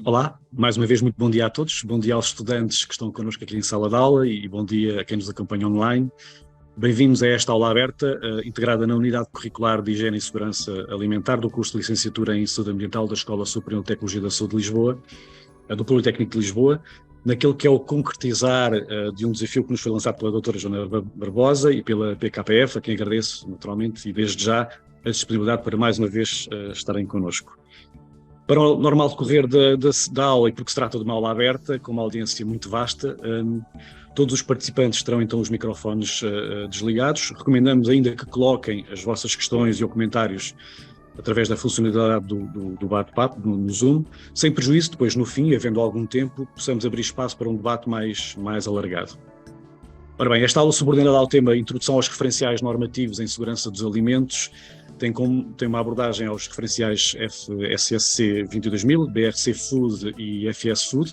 Olá, mais uma vez muito bom dia a todos, bom dia aos estudantes que estão connosco aqui em sala de aula e bom dia a quem nos acompanha online. Bem-vindos a esta aula aberta, integrada na Unidade Curricular de Higiene e Segurança Alimentar do curso de Licenciatura em Saúde Ambiental da Escola Superior de Tecnologia da Saúde de Lisboa, do Politécnico de Lisboa, naquele que é o concretizar de um desafio que nos foi lançado pela doutora Joana Barbosa e pela PKPF, a quem agradeço naturalmente e desde já a disponibilidade para mais uma vez estarem connosco. Para o normal decorrer da aula, e porque se trata de uma aula aberta, com uma audiência muito vasta, todos os participantes terão então os microfones desligados. Recomendamos ainda que coloquem as vossas questões ou comentários através da funcionalidade do bate-papo no Zoom, sem prejuízo, depois no fim, havendo algum tempo, possamos abrir espaço para um debate mais alargado. Ora bem, esta aula subordinada ao tema Introdução aos referenciais normativos em segurança dos alimentos tem uma abordagem aos referenciais FSSC 22000, BRC Food e FS Food,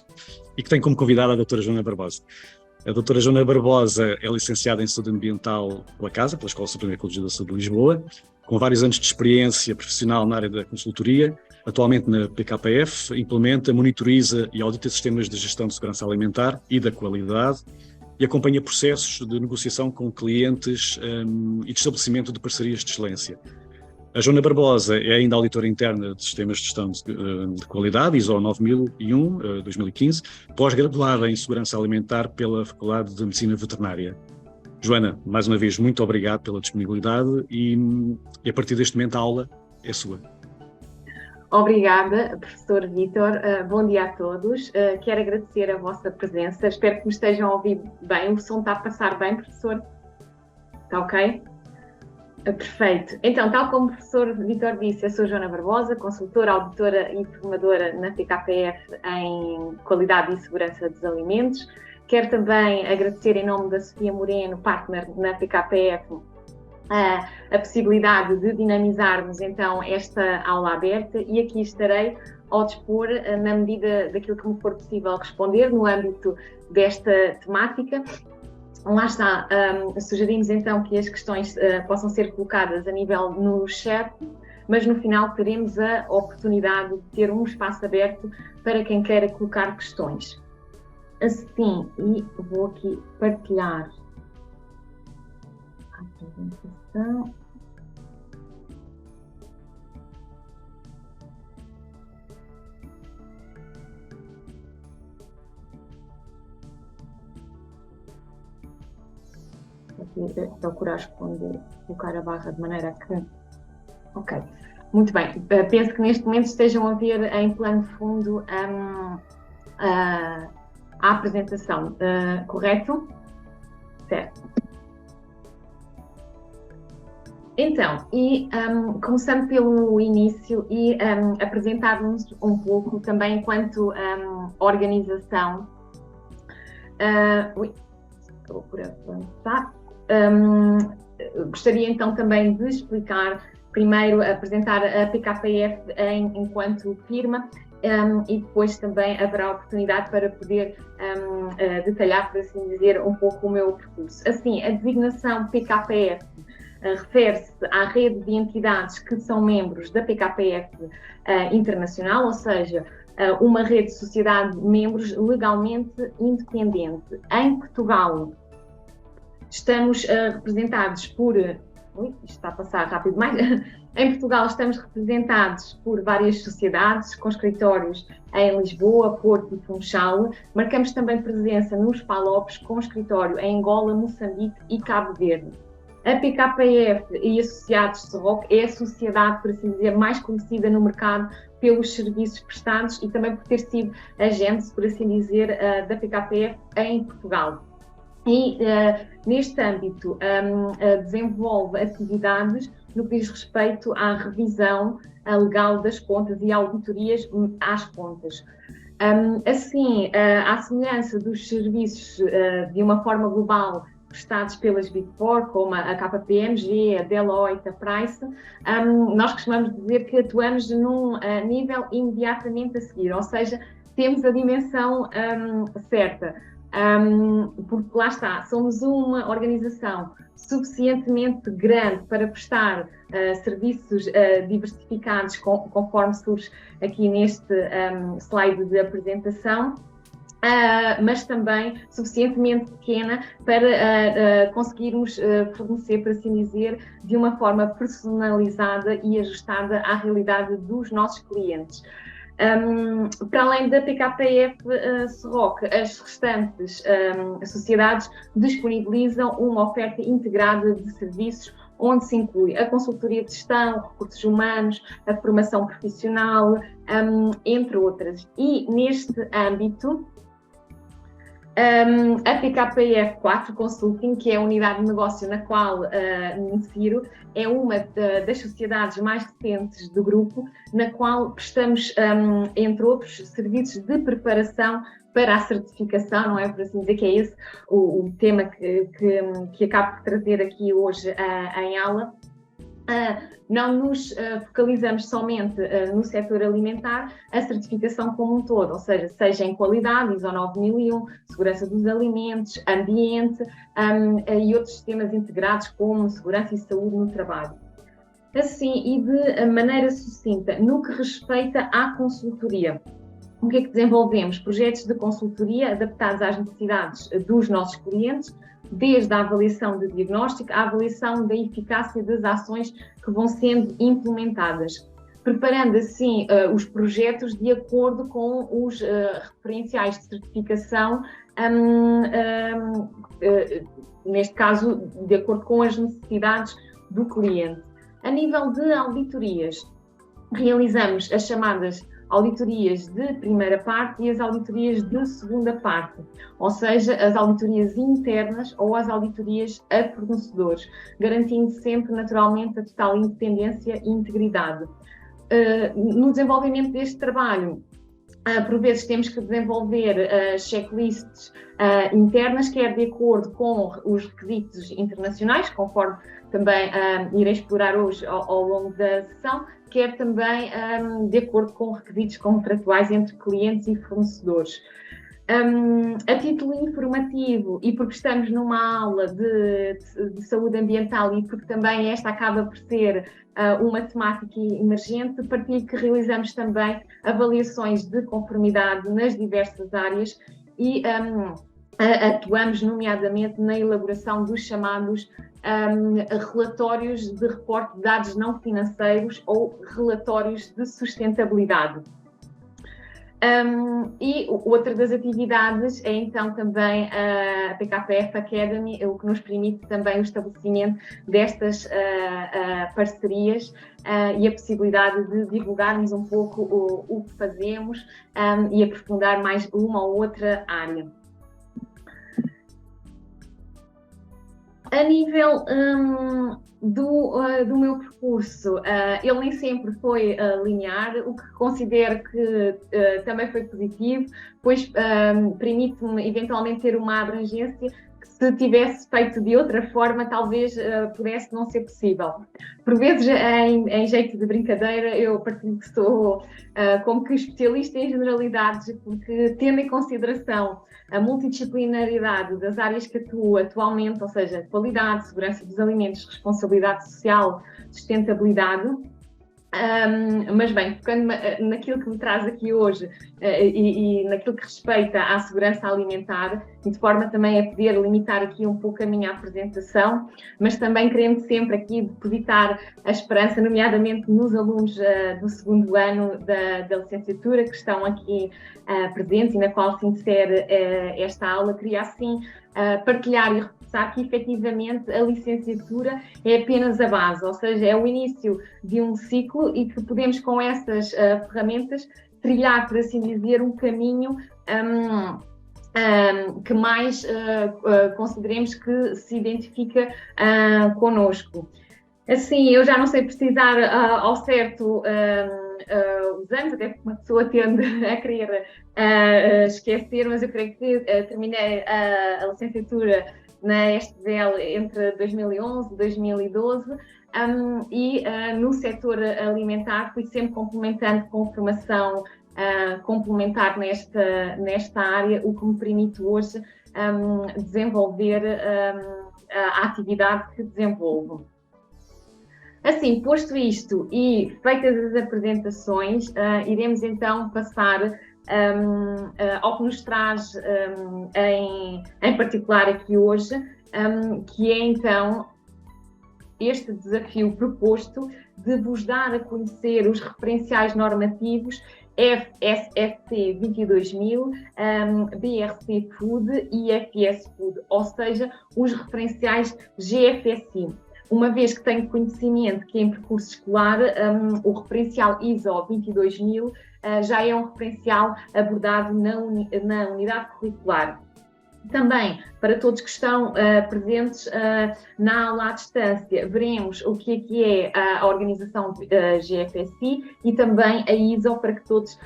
e que tem como convidada a doutora Joana Barbosa. A doutora Joana Barbosa é licenciada em Saúde Ambiental pela Escola Superior de Ecologia da Saúde de Lisboa, com vários anos de experiência profissional na área da consultoria, atualmente na PKPF, implementa, monitoriza e audita sistemas de gestão de segurança alimentar e da qualidade, e acompanha processos de negociação com clientes e de estabelecimento de parcerias de excelência. A Joana Barbosa é ainda auditora interna de sistemas de gestão de qualidade, ISO 9001, 2015, pós-graduada em segurança alimentar pela Faculdade de Medicina Veterinária. Joana, mais uma vez, muito obrigado pela disponibilidade e a partir deste momento a aula é sua. Obrigada, professor Vítor. Bom dia a todos. Quero agradecer a vossa presença. Espero que me estejam a ouvir bem. O som está a passar bem, professor? Está ok? Perfeito. Então, tal como o professor Vítor disse, eu sou Joana Barbosa, consultora, auditora e formadora na PKPF em Qualidade e Segurança dos Alimentos. Quero também agradecer em nome da Sofia Moreno, partner na PKPF, a possibilidade de dinamizarmos então esta aula aberta, e aqui estarei ao dispor na medida daquilo que me for possível responder no âmbito desta temática. Lá está, sugerimos então que as questões possam ser colocadas a nível no chat, mas no final teremos a oportunidade de ter um espaço aberto para quem queira colocar questões. Assim, e vou aqui partilhar a apresentação. Aqui procurar esconder, colocar a barra de maneira que... Ok, muito bem. Penso que neste momento estejam a ver em plano de fundo a apresentação, correto? Certo. Então, começando pelo início e apresentar-nos um pouco também enquanto organização. Vou por avançar. Gostaria então também de explicar, primeiro apresentar a PKPF enquanto firma, e depois também haverá oportunidade para poder detalhar, por assim dizer, um pouco o meu percurso. Assim, a designação PKPF refere-se à rede de entidades que são membros da PKPF internacional, ou seja, uma rede de sociedade de membros legalmente independente. Em Portugal, estamos representados por... Isto está a passar rápido demais. Em Portugal estamos representados por várias sociedades, com escritórios em Lisboa, Porto e Funchal. Marcamos também presença nos PALOPs, com escritório em Angola, Moçambique e Cabo Verde. A PKPF e Associados de ROC é a sociedade, por assim dizer, mais conhecida no mercado pelos serviços prestados e também por ter sido agente, por assim dizer, da PKPF em Portugal. E neste âmbito desenvolve atividades no que diz respeito à revisão legal das contas e auditorias às contas. Assim, à semelhança dos serviços de uma forma global prestados pelas Big Four, como a KPMG, a Deloitte, a Price, nós costumamos dizer que atuamos num nível imediatamente a seguir, ou seja, temos a dimensão certa. porque lá está, somos uma organização suficientemente grande para prestar serviços diversificados, conforme surge aqui neste slide de apresentação, mas também suficientemente pequena para conseguirmos fornecer, por assim dizer, de uma forma personalizada e ajustada à realidade dos nossos clientes. Para além da PKF Serroc, as restantes sociedades disponibilizam uma oferta integrada de serviços, onde se inclui a consultoria de gestão, recursos humanos, a formação profissional, entre outras. E neste âmbito, a PKF 4 Consulting, que é a unidade de negócio na qual me insiro, é uma das sociedades mais recentes do grupo, na qual prestamos, entre outros, serviços de preparação para a certificação, não é? Por assim dizer, que é esse o tema que acabo por trazer aqui hoje em aula. Não nos focalizamos somente no setor alimentar, a certificação como um todo, ou seja em qualidade, ISO 9001, segurança dos alimentos, ambiente e outros sistemas integrados como segurança e saúde no trabalho. Assim, e de maneira sucinta, no que respeita à consultoria, o que é que desenvolvemos? Projetos de consultoria adaptados às necessidades dos nossos clientes, desde a avaliação de diagnóstico à avaliação da eficácia das ações que vão sendo implementadas, preparando assim os projetos de acordo com os referenciais de certificação, neste caso, de acordo com as necessidades do cliente. A nível de auditorias, realizamos as chamadas auditorias de primeira parte e as auditorias de segunda parte, ou seja, as auditorias internas ou as auditorias a fornecedores, garantindo sempre, naturalmente, a total independência e integridade. No desenvolvimento deste trabalho, por vezes temos que desenvolver checklists internas, quer de acordo com os requisitos internacionais, conforme também irei explorar hoje ao longo da sessão, quer também de acordo com requisitos contratuais entre clientes e fornecedores. A título informativo, e porque estamos numa aula de saúde ambiental e porque também esta acaba por ser uma temática emergente, partilho que realizamos também avaliações de conformidade nas diversas áreas e atuamos nomeadamente na elaboração dos chamados relatórios de reporte de dados não financeiros ou relatórios de sustentabilidade. E outra das atividades é então também a PKF Academy, o que nos permite também o estabelecimento destas parcerias e a possibilidade de divulgarmos um pouco o que fazemos e aprofundar mais uma ou outra área. A nível do meu percurso, ele nem sempre foi linear, o que considero que também foi positivo, pois permite-me eventualmente ter uma abrangência que, se tivesse feito de outra forma, talvez pudesse não ser possível. Por vezes, em jeito de brincadeira, eu partilho que sou como que especialista em generalidades, porque tendo em consideração a multidisciplinaridade das áreas que atuo atualmente, ou seja, qualidade, segurança dos alimentos, responsabilidade social, sustentabilidade, mas bem, focando naquilo que me traz aqui hoje e naquilo que respeita à segurança alimentar, e de forma também a poder limitar aqui um pouco a minha apresentação, mas também querendo sempre aqui depositar a esperança, nomeadamente nos alunos do segundo ano da licenciatura que estão aqui presentes e na qual se insere esta aula, queria assim partilhar e reforçar que efetivamente a licenciatura é apenas a base, ou seja, é o início de um ciclo e que podemos com essas ferramentas trilhar, por assim dizer, um caminho que mais consideremos que se identifica connosco. Assim, eu já não sei precisar ao certo os anos, até porque uma pessoa tende a querer esquecer, mas eu creio que terminei a licenciatura na STVEL entre 2011 e 2012 e no setor alimentar fui sempre complementando com formação complementar nesta área, o que me permite hoje desenvolver a atividade que desenvolvo. Assim, posto isto e feitas as apresentações, iremos então passar ao que nos traz em particular aqui hoje, que é então este desafio proposto de vos dar a conhecer os referenciais normativos FSFT 22000, BRC Food e FS Food, ou seja, os referenciais GFSI. Uma vez que tenho conhecimento que em percurso escolar o referencial ISO 22000 já é um referencial abordado na unidade curricular. Também, para todos que estão presentes na aula à distância, veremos o que é a organização GFSI e também a ISO, para que todos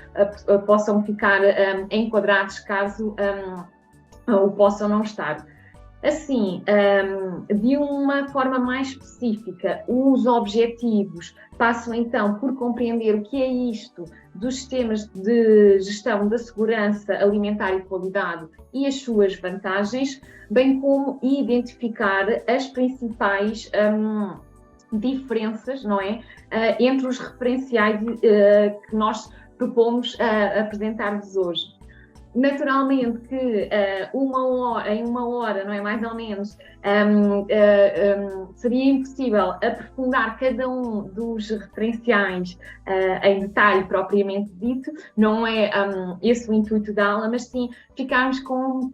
possam ficar enquadrados caso o possam não estar. Assim, de uma forma mais específica, os objetivos passam então por compreender o que é isto dos sistemas de gestão da segurança alimentar e qualidade e as suas vantagens, bem como identificar as principais diferenças, não é, entre os referenciais que nós propomos apresentar-vos hoje. Naturalmente que em uma hora, não é, mais ou menos, seria impossível aprofundar cada um dos referenciais em detalhe propriamente dito, não é esse o intuito da aula, mas sim ficarmos com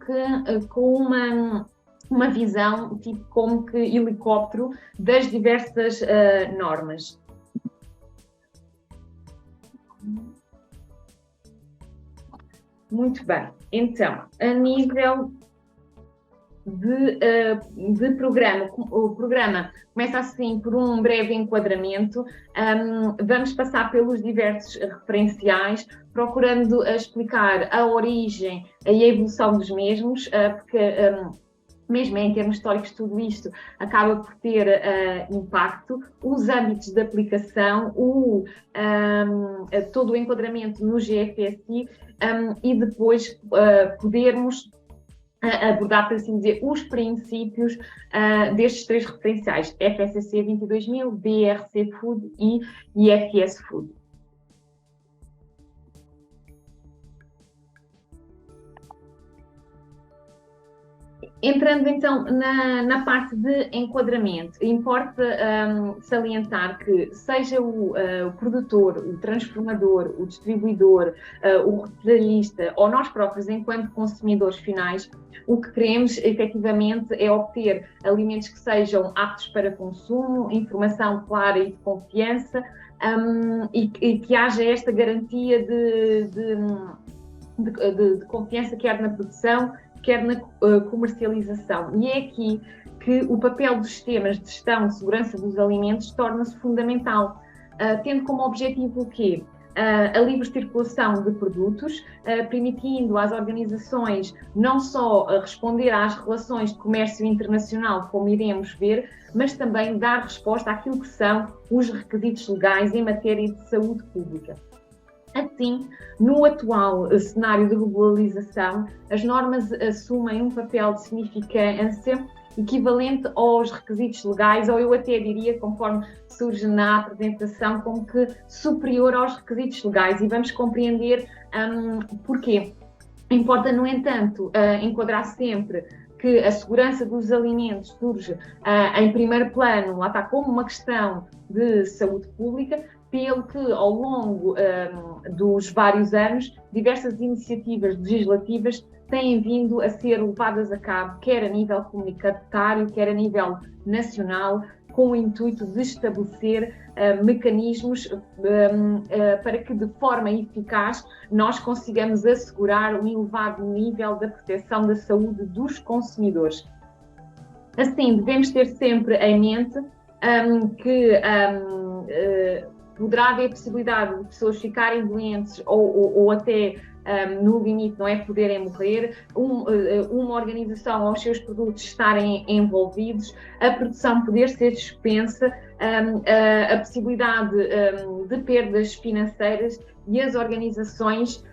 uma visão, tipo como que helicóptero, das diversas normas. Muito bem, então, a nível de programa, o programa começa assim por um breve enquadramento, vamos passar pelos diversos referenciais, procurando explicar a origem e a evolução dos mesmos, porque mesmo em termos históricos tudo isto acaba por ter impacto, os âmbitos de aplicação, todo o enquadramento no GFSI e depois podermos abordar, por assim dizer, os princípios destes três referenciais, FSC 22000, BRC Food e IFS Food. Entrando então na parte de enquadramento, importa salientar que seja o produtor, o transformador, o distribuidor, o retalhista ou nós próprios enquanto consumidores finais, o que queremos efetivamente é obter alimentos que sejam aptos para consumo, informação clara e de confiança e que haja esta garantia de confiança, quer na produção, quer na comercialização. E é aqui que o papel dos sistemas de gestão de segurança dos alimentos torna-se fundamental, tendo como objetivo o quê? A livre circulação de produtos, permitindo às organizações não só responder às relações de comércio internacional, como iremos ver, mas também dar resposta àquilo que são os requisitos legais em matéria de saúde pública. Assim, no atual cenário de globalização, as normas assumem um papel de significância equivalente aos requisitos legais, ou eu até diria, conforme surge na apresentação, como que superior aos requisitos legais, e vamos compreender porquê. Importa, no entanto, enquadrar sempre que a segurança dos alimentos surge em primeiro plano, lá está, como uma questão de saúde pública, pelo que, ao longo dos vários anos, diversas iniciativas legislativas têm vindo a ser levadas a cabo, quer a nível comunicatório, quer a nível nacional, com o intuito de estabelecer mecanismos para que, de forma eficaz, nós consigamos assegurar um elevado nível da proteção da saúde dos consumidores. Assim, devemos ter sempre em mente que poderá haver possibilidade de pessoas ficarem doentes ou até no limite, não é, poderem morrer, uma organização ou os seus produtos estarem envolvidos, a produção poder ser suspensa, a possibilidade de perdas financeiras e as organizações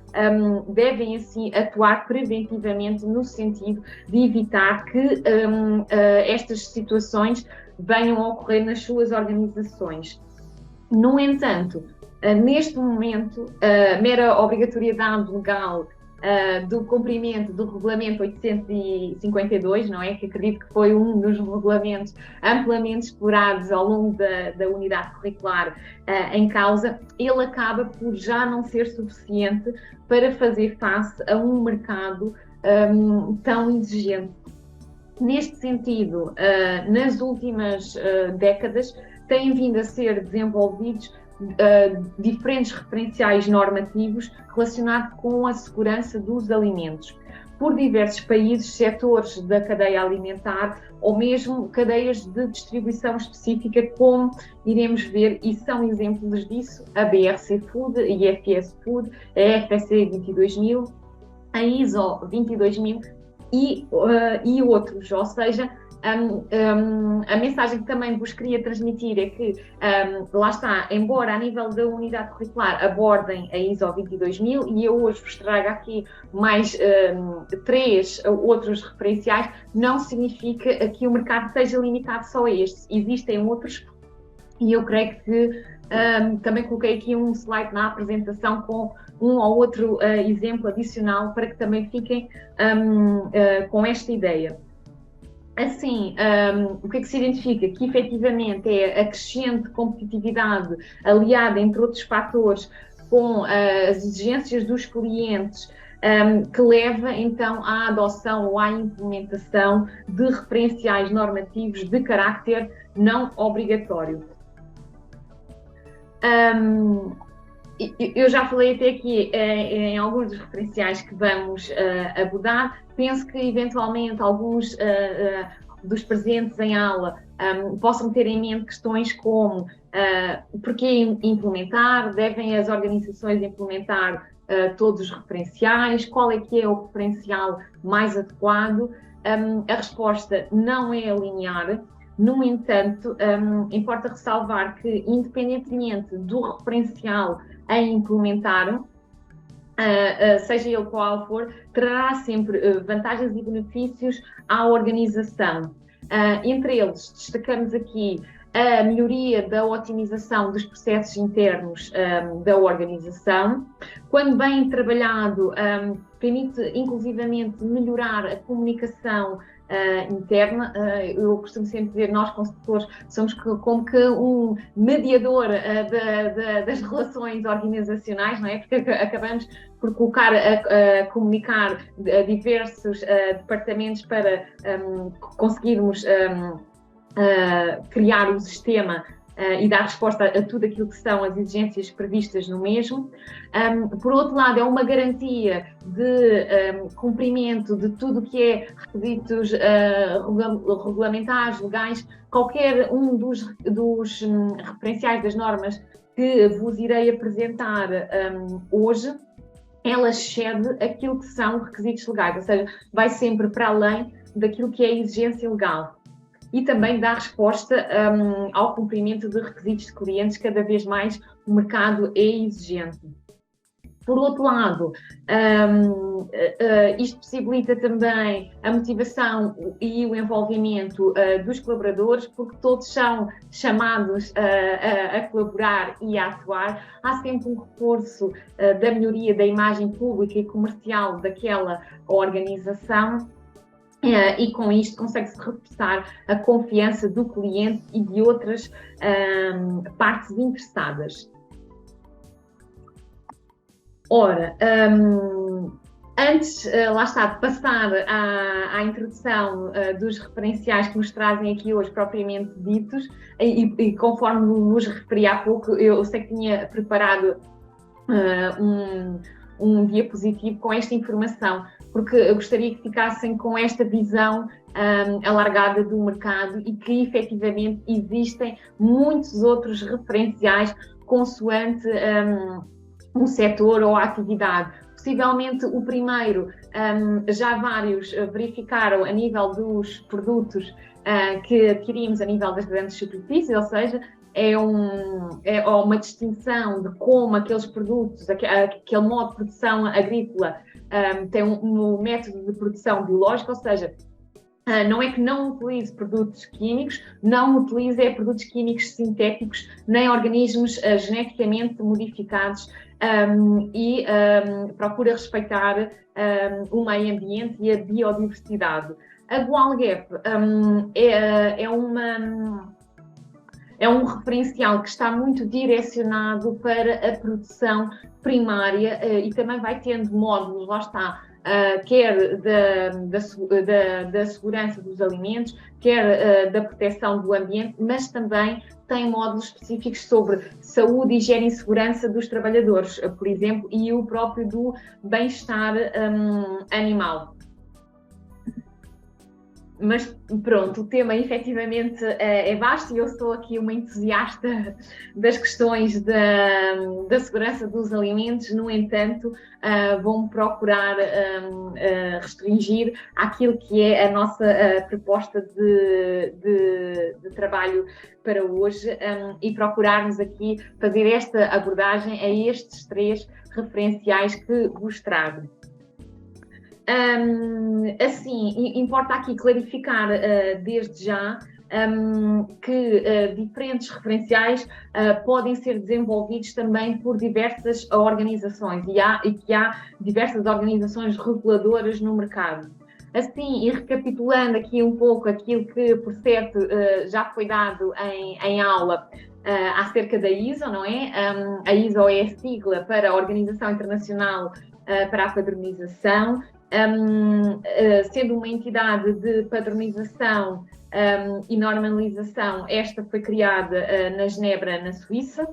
devem assim atuar preventivamente no sentido de evitar que estas situações venham a ocorrer nas suas organizações. No entanto, neste momento, a mera obrigatoriedade legal do cumprimento do Regulamento 852, não é? Que acredito que foi um dos regulamentos amplamente explorados ao longo da unidade curricular em causa, ele acaba por já não ser suficiente para fazer face a um mercado tão exigente. Neste sentido, nas últimas décadas, têm vindo a ser desenvolvidos diferentes referenciais normativos relacionados com a segurança dos alimentos, por diversos países, setores da cadeia alimentar ou mesmo cadeias de distribuição específica, como iremos ver, e são exemplos disso, a BRC Food, a IFS Food, a FSC 22000, a ISO 22000 e outros, ou seja, a mensagem que também vos queria transmitir é que, lá está, embora a nível da unidade curricular abordem a ISO 22000, e eu hoje vos trago aqui mais 3 outros referenciais, não significa que o mercado esteja limitado só a estes. Existem outros, e eu creio que também coloquei aqui um slide na apresentação com um ou outro exemplo adicional para que também fiquem com esta ideia. Assim, o que é que se identifica? Que efetivamente é a crescente competitividade aliada, entre outros fatores, com as exigências dos clientes, que leva então à adoção ou à implementação de referenciais normativos de carácter não obrigatório. Eu já falei até aqui em alguns dos referenciais que vamos abordar. Penso que eventualmente alguns dos presentes em aula possam ter em mente questões como porquê implementar, devem as organizações implementar todos os referenciais, qual é que é o referencial mais adequado. A resposta não é linear. No entanto, importa ressalvar que, independentemente do referencial a implementar, seja ele qual for, trará sempre vantagens e benefícios à organização. Entre eles, destacamos aqui a melhoria da otimização dos processos internos da organização. Quando bem trabalhado, permite inclusivamente melhorar a comunicação interna. Eu costumo sempre dizer, nós consultores somos como que um mediador das relações organizacionais, não é? Porque acabamos por colocar a comunicar diversos departamentos para conseguirmos criar um sistema e dar resposta a tudo aquilo que são as exigências previstas no mesmo. Por outro lado, é uma garantia de cumprimento de tudo o que é requisitos regulamentares, legais, qualquer um dos referenciais das normas que vos irei apresentar hoje, ela excede aquilo que são requisitos legais, ou seja, vai sempre para além daquilo que é a exigência legal. E também dá resposta ao cumprimento de requisitos de clientes, cada vez mais o mercado é exigente. Por outro lado, isto possibilita também a motivação e o envolvimento dos colaboradores, porque todos são chamados a colaborar e a atuar. Há sempre um reforço da melhoria da imagem pública e comercial daquela organização. E com isto consegue-se reforçar a confiança do cliente e de outras partes interessadas. Ora, antes, lá está, de passar à introdução dos referenciais que nos trazem aqui hoje propriamente ditos, e conforme vos referi há pouco, eu sei que tinha preparado um diapositivo com esta informação, porque eu gostaria que ficassem com esta visão alargada do mercado e que efetivamente existem muitos outros referenciais consoante um setor ou a atividade. Possivelmente o primeiro, já vários verificaram a nível dos produtos que adquirimos a nível das grandes superfícies, ou seja, é uma distinção de como aqueles produtos, aquele modo de produção agrícola tem um método de produção biológico, ou seja, não é que não utilize produtos químicos, não utilize produtos químicos sintéticos, nem organismos geneticamente modificados e procura respeitar o meio ambiente e a biodiversidade. A Global Gap é um referencial que está muito direcionado para a produção primária e também vai tendo módulos, lá está, quer da segurança dos alimentos, quer da proteção do ambiente, mas também tem módulos específicos sobre saúde, higiene e segurança dos trabalhadores, por exemplo, e o próprio do bem-estar animal. Mas pronto, o tema efetivamente é vasto e eu sou aqui uma entusiasta das questões da segurança dos alimentos, no entanto, vou-me procurar restringir àquilo que é a nossa proposta de trabalho para hoje e procurarmos aqui fazer esta abordagem a estes 3 referenciais que vos trago. Assim, importa aqui clarificar desde já que diferentes referenciais podem ser desenvolvidos também por diversas organizações e que há diversas organizações reguladoras no mercado. Assim, e recapitulando aqui um pouco aquilo que, por certo, já foi dado em aula acerca da ISO, não é? A ISO é a sigla para a Organização Internacional para a Padronização, sendo uma entidade de padronização e normalização. Esta foi criada na Genebra, na Suíça,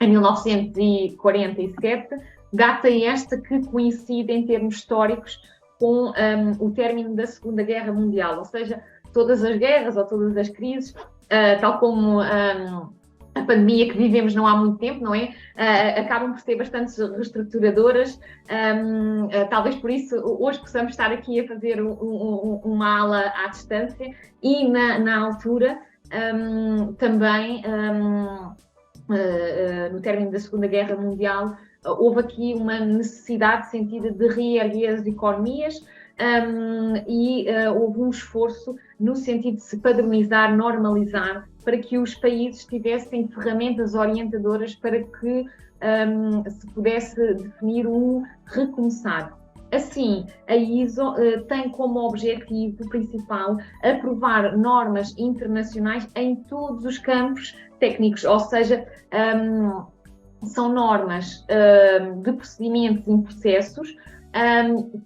em 1947, data esta que coincide em termos históricos com o término da Segunda Guerra Mundial, ou seja, todas as guerras ou todas as crises, tal como a pandemia que vivemos não há muito tempo, não é? Acabam por ser bastante reestruturadoras, talvez por isso hoje possamos estar aqui a fazer uma aula à distância e na altura também no término da Segunda Guerra Mundial houve aqui uma necessidade sentida de reerguer as economias e houve um esforço no sentido de se padronizar, normalizar, para que os países tivessem ferramentas orientadoras para que se pudesse definir um recomeçar. Assim, a ISO tem como objetivo principal aprovar normas internacionais em todos os campos técnicos, ou seja, são normas de procedimentos e processos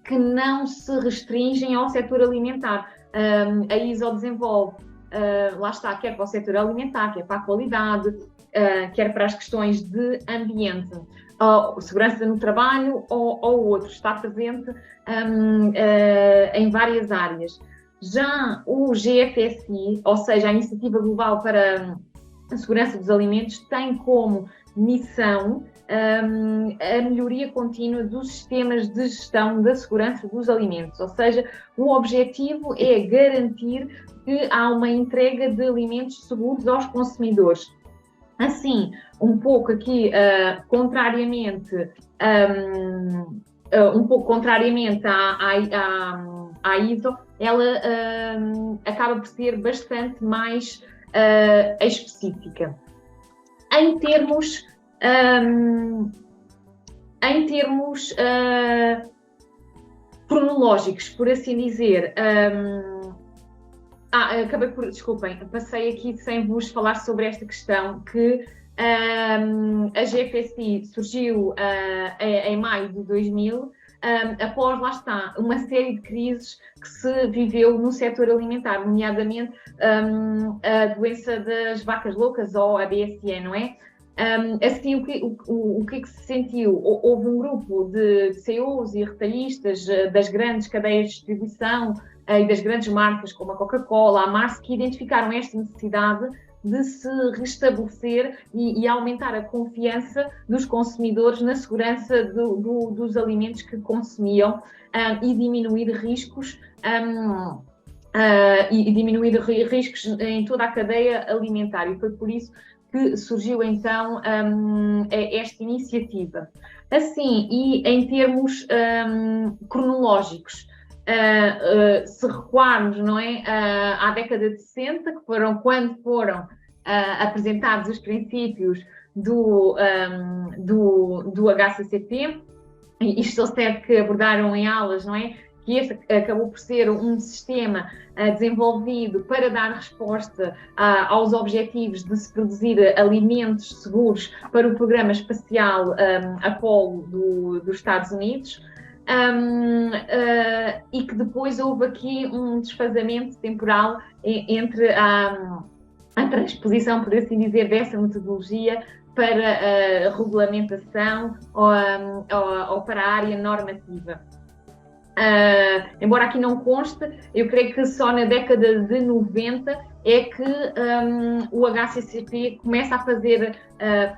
que não se restringem ao setor alimentar. A ISO desenvolve, lá está, quer para o setor alimentar, quer para a qualidade, quer para as questões de ambiente, segurança no trabalho ou outro, está presente em várias áreas. Já o GFSI, ou seja, a Iniciativa Global para a Segurança dos Alimentos, tem como missão a melhoria contínua dos sistemas de gestão da segurança dos alimentos, ou seja, o objetivo é garantir que há uma entrega de alimentos seguros aos consumidores. Assim, um pouco aqui, contrariamente à ISO, ela acaba por ser bastante mais específica. Em termos cronológicos, por assim dizer, desculpem, passei aqui sem vos falar sobre esta questão, que a GFSI surgiu em maio de 2000, após, lá está, uma série de crises que se viveu no setor alimentar, nomeadamente a doença das vacas loucas, ou a BSE, não é? Assim, o que se sentiu? Houve um grupo de CEOs e retalhistas das grandes cadeias de distribuição e das grandes marcas como a Coca-Cola, a Mars, que identificaram esta necessidade de se restabelecer e aumentar a confiança dos consumidores na segurança dos alimentos que consumiam e diminuir riscos em toda a cadeia alimentar. E foi por isso que surgiu então esta iniciativa. Assim, e em termos cronológicos, se recuarmos, não é, à década de 60, que foram quando foram apresentados os princípios do HCCP, e estou certo que abordaram em aulas, não é? Que este acabou por ser um sistema desenvolvido para dar resposta aos objetivos de se produzir alimentos seguros para o programa espacial Apollo dos Estados Unidos. E que depois houve aqui um desfazamento temporal entre a transposição, por assim dizer, dessa metodologia para a regulamentação ou para a área normativa. Embora aqui não conste, eu creio que só na década de 90 é que o HCCP começa a fazer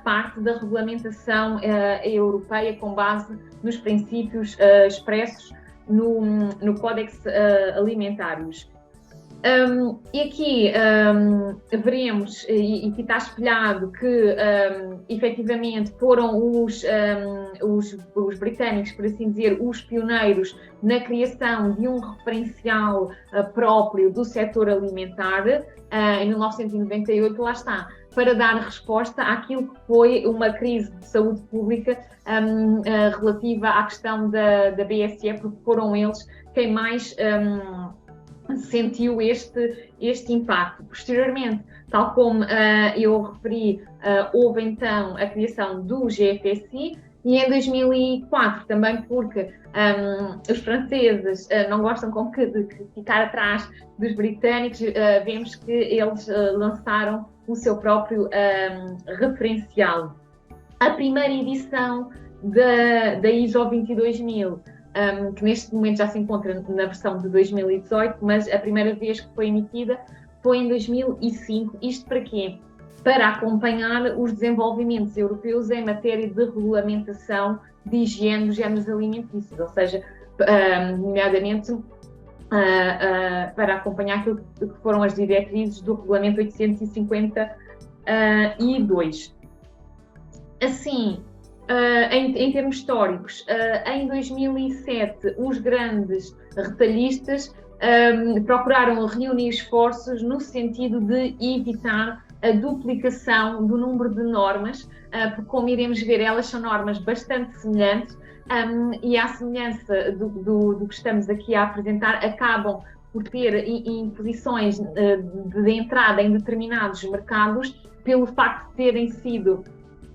parte da regulamentação europeia com base nos princípios expressos no Códex Alimentários. E aqui veremos, e que está espelhado, que efetivamente foram os britânicos, por assim dizer, os pioneiros na criação de um referencial próprio do setor alimentar, em 1998, lá está, para dar resposta àquilo que foi uma crise de saúde pública relativa à questão da BSE, porque foram eles quem mais sentiu este impacto. Posteriormente, tal como eu referi, houve então a criação do GFSI, e em 2004 também, porque os franceses não gostam de ficar atrás dos britânicos, vemos que eles lançaram o seu próprio referencial. A primeira edição da ISO 22000, que neste momento já se encontra na versão de 2018, mas a primeira vez que foi emitida foi em 2005. Isto para quê? Para acompanhar os desenvolvimentos europeus em matéria de regulamentação de higiene dos géneros alimentícios, ou seja, nomeadamente para acompanhar aquilo que foram as diretrizes do Regulamento 852. Assim, em termos históricos, em 2007, os grandes retalhistas procuraram reunir esforços no sentido de evitar a duplicação do número de normas, porque, como iremos ver, elas são normas bastante semelhantes e, à semelhança do que estamos aqui a apresentar, acabam por ter imposições de entrada em determinados mercados pelo facto de terem sido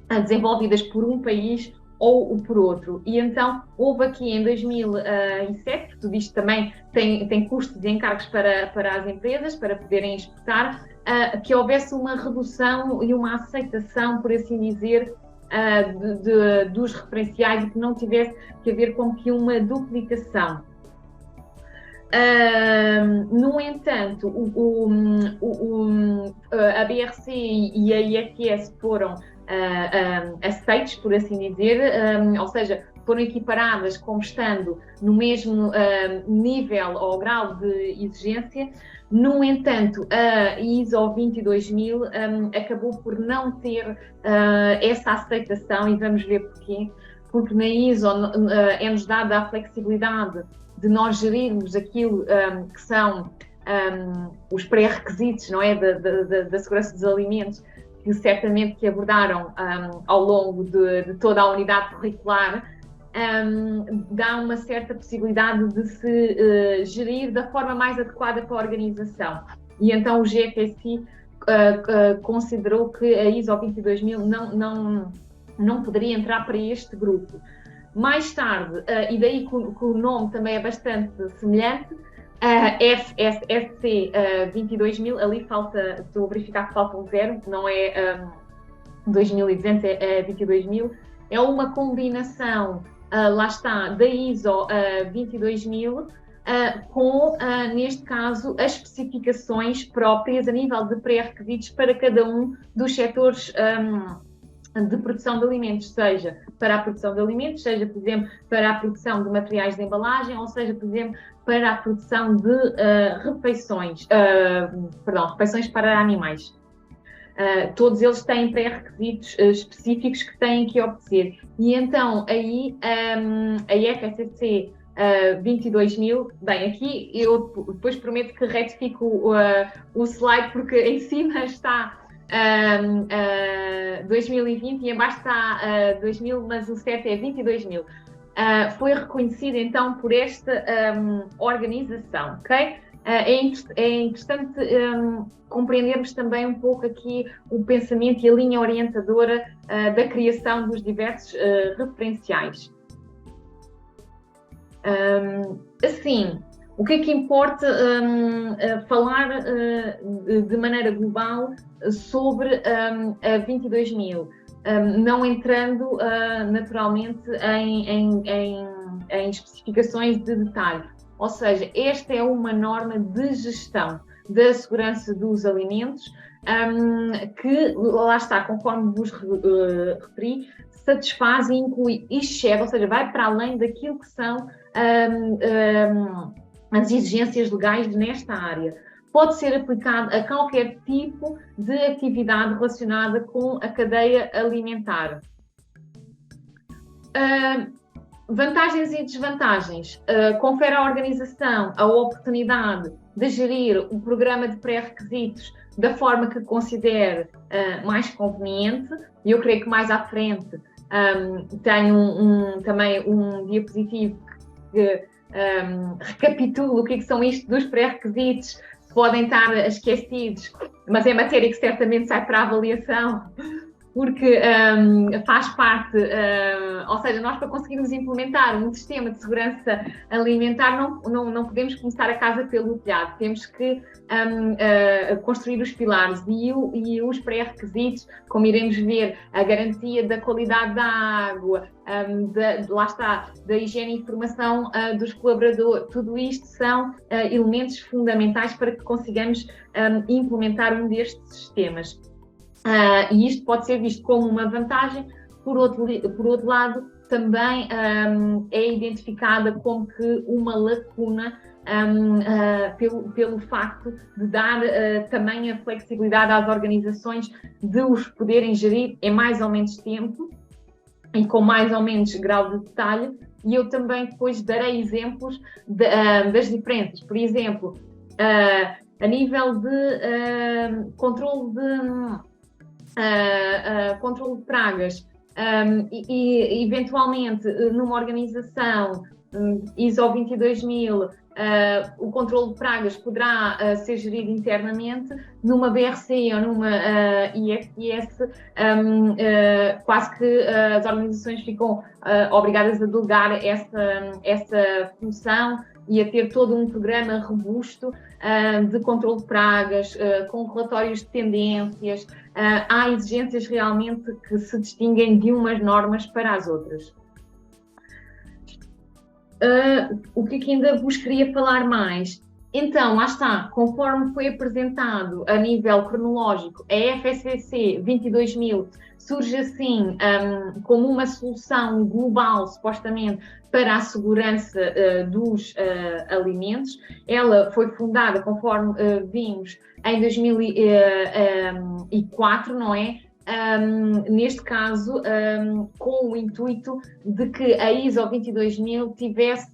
desenvolvidas por um país ou por outro. E então houve aqui em 2007, tudo isto também tem custos e encargos para as empresas, para poderem exportar, que houvesse uma redução e uma aceitação, por assim dizer, dos referenciais, e que não tivesse que haver como que uma duplicação. No entanto, a BRC e a IFS foram aceitos, por assim dizer, ou seja, foram equiparadas como estando no mesmo nível ou grau de exigência. No entanto, a ISO 22000 acabou por não ter essa aceitação, e vamos ver porquê. Porque na ISO é-nos dada a flexibilidade de nós gerirmos aquilo que são os pré-requisitos, não é, da segurança dos alimentos, que certamente que abordaram ao longo de toda a unidade curricular, dá uma certa possibilidade de se gerir da forma mais adequada para a organização. E então o GFSI considerou que a ISO 22000 não poderia entrar para este grupo. Mais tarde, e daí que o nome também é bastante semelhante, FSSC 22000, ali estou a verificar que falta um zero, não é 2200, é 22000, é uma combinação, lá está, da ISO 22000 com, neste caso, as especificações próprias a nível de pré-requisitos para cada um dos setores de produção de alimentos, seja para a produção de alimentos, seja, por exemplo, para a produção de materiais de embalagem, ou seja, por exemplo, para a produção de refeições para animais. Todos eles têm pré-requisitos específicos que têm que obedecer. E então, aí, a IFSC 22.000, bem, aqui eu depois prometo que retifico o slide, porque em cima está 2020 e abaixo está 2000, mas o certo é 22.000. Foi reconhecido então por esta organização, ok? É interessante compreendermos também um pouco aqui o pensamento e a linha orientadora da criação dos diversos referenciais. Assim, o que é que importa falar de maneira global sobre a 22.000, não entrando naturalmente em especificações de detalhe. Ou seja, esta é uma norma de gestão da segurança dos alimentos que, lá está, conforme vos referi, satisfaz e inclui e excede, ou seja, vai para além daquilo que são as exigências legais nesta área. Pode ser aplicado a qualquer tipo de atividade relacionada com a cadeia alimentar. Vantagens e desvantagens. Confere à organização a oportunidade de gerir o programa de pré-requisitos da forma que considere mais conveniente, e eu creio que mais à frente tenho também um diapositivo que recapitula o que são isto dos pré-requisitos, podem estar esquecidos, mas é matéria que certamente sai para a avaliação, porque faz parte, ou seja, nós para conseguirmos implementar um sistema de segurança alimentar não podemos começar a casa pelo telhado, temos que construir os pilares e os pré-requisitos, como iremos ver, a garantia da qualidade da água, lá está, da higiene e informação dos colaboradores, tudo isto são elementos fundamentais para que consigamos implementar um destes sistemas. E isto pode ser visto como uma vantagem, por outro lado, também é identificada como que uma lacuna pelo facto de dar também a flexibilidade às organizações de os poderem gerir em mais ou menos tempo e com mais ou menos grau de detalhe, e eu também depois darei exemplos das diferenças. Por exemplo, a nível de controle de pragas e eventualmente numa organização ISO 22.000, o controle de pragas poderá ser gerido internamente. Numa BRC ou numa IFS, quase que as organizações ficam obrigadas a delegar essa função e a ter todo um programa robusto de controle de pragas, com relatórios de tendências. Há exigências realmente que se distinguem de umas normas para as outras. O que é que ainda vos queria falar mais? Então, lá está, conforme foi apresentado a nível cronológico, a FSC 22.000 surge assim como uma solução global, supostamente, para a segurança dos alimentos. Ela foi fundada, conforme vimos, em 2004, não é? Neste caso, com o intuito de que a ISO 22.000 tivesse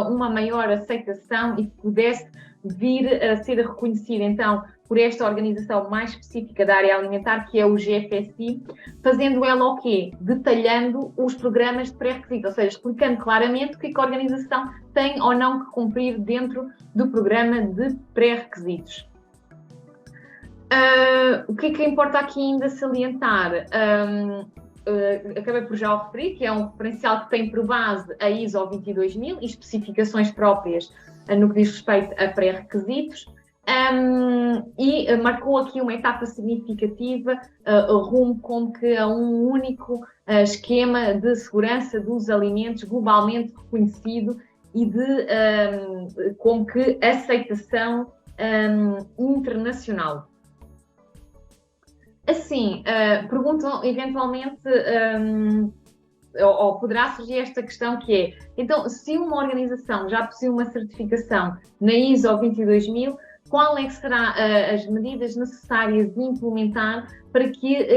uma maior aceitação e pudesse vir a ser reconhecida, então, por esta organização mais específica da área alimentar, que é o GFSI, fazendo ela o quê? Detalhando os programas de pré-requisito, ou seja, explicando claramente o que a organização tem ou não que cumprir dentro do programa de pré-requisitos. O que é que importa aqui ainda salientar? Acabei por já o referir, que é um referencial que tem por base a ISO 22.000 e especificações próprias no que diz respeito a pré-requisitos, e marcou aqui uma etapa significativa rumo como que a um único esquema de segurança dos alimentos globalmente reconhecido e de como que aceitação internacional. Assim, perguntam eventualmente, ou poderá surgir esta questão que é, então, se uma organização já possui uma certificação na ISO 22.000, qual é que será as medidas necessárias de implementar para que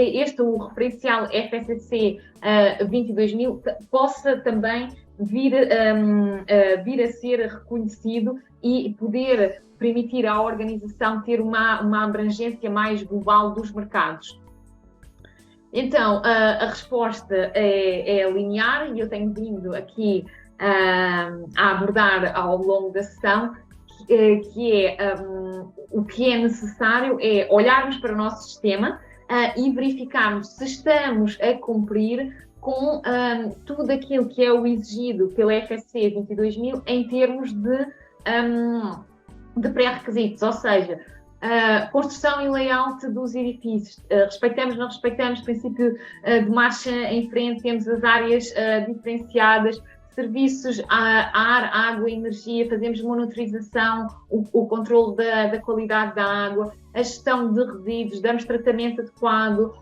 o referencial FSSC 22000 possa também vir a ser reconhecido e poder permitir à organização ter uma abrangência mais global dos mercados. Então, a resposta é linear, e eu tenho vindo aqui a abordar ao longo da sessão, que é o que é necessário é olharmos para o nosso sistema e verificarmos se estamos a cumprir com tudo aquilo que é o exigido pela FSC 22000 em termos de pré-requisitos, ou seja, construção e layout dos edifícios. Respeitamos, não respeitamos, princípio de marcha em frente, temos as áreas diferenciadas, serviços, ar, água, energia, fazemos monitorização, o controle da qualidade da água, a gestão de resíduos, damos tratamento adequado,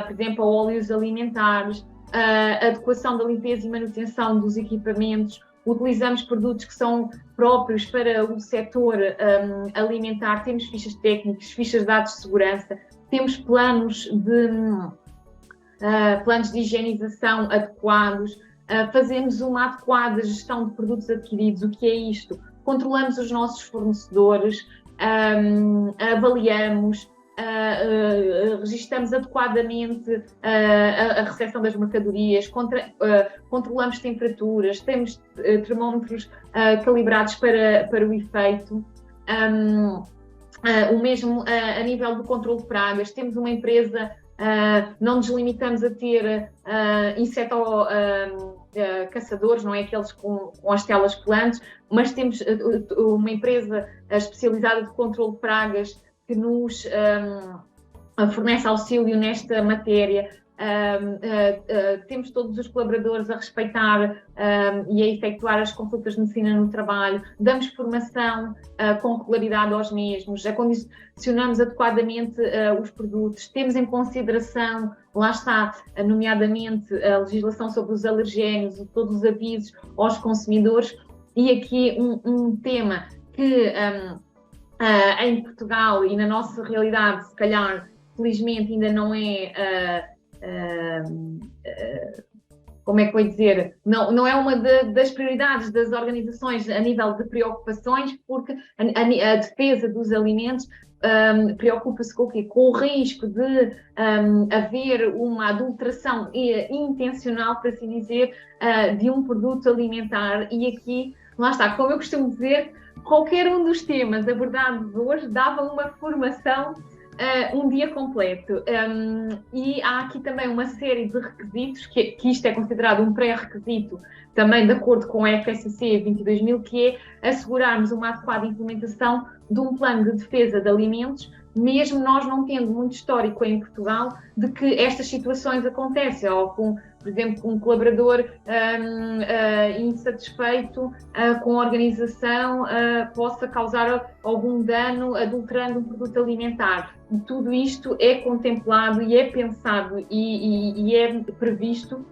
por exemplo, a óleos alimentares, a adequação da limpeza e manutenção dos equipamentos, utilizamos produtos que são próprios para o setor alimentar, temos fichas técnicas, fichas de dados de segurança, temos planos de higienização adequados, fazemos uma adequada gestão de produtos adquiridos. O que é isto? Controlamos os nossos fornecedores, avaliamos, registramos adequadamente a recepção das mercadorias, controlamos temperaturas, temos termómetros calibrados para o efeito. O mesmo a nível do controle de pragas, temos uma empresa, não nos limitamos a ter caçadores, não é aqueles com as telas colantes, mas temos uma empresa especializada de controle de pragas que nos fornece auxílio nesta matéria. Temos todos os colaboradores a respeitar e a efetuar as consultas de medicina no trabalho, damos formação com regularidade aos mesmos, acondicionamos adequadamente os produtos, temos em consideração, lá está, nomeadamente a legislação sobre os alergénios, todos os avisos aos consumidores, e aqui um tema que em Portugal e na nossa realidade, se calhar, felizmente ainda não é, como é que eu vou dizer, não é uma das prioridades das organizações a nível de preocupações, porque a defesa dos alimentos preocupa-se com o quê? Com o risco de haver uma adulteração intencional, para assim dizer, de um produto alimentar. E aqui, lá está, como eu costumo dizer, qualquer um dos temas abordados hoje dava uma formação um dia completo. E há aqui também uma série de requisitos, que isto é considerado um pré-requisito, também de acordo com a FSC 22000, que é assegurarmos uma adequada implementação de um plano de defesa de alimentos, mesmo nós não tendo muito histórico em Portugal de que estas situações acontecem, ou com, por exemplo, um colaborador insatisfeito com a organização possa causar algum dano adulterando um produto alimentar. E tudo isto é contemplado e é pensado e é previsto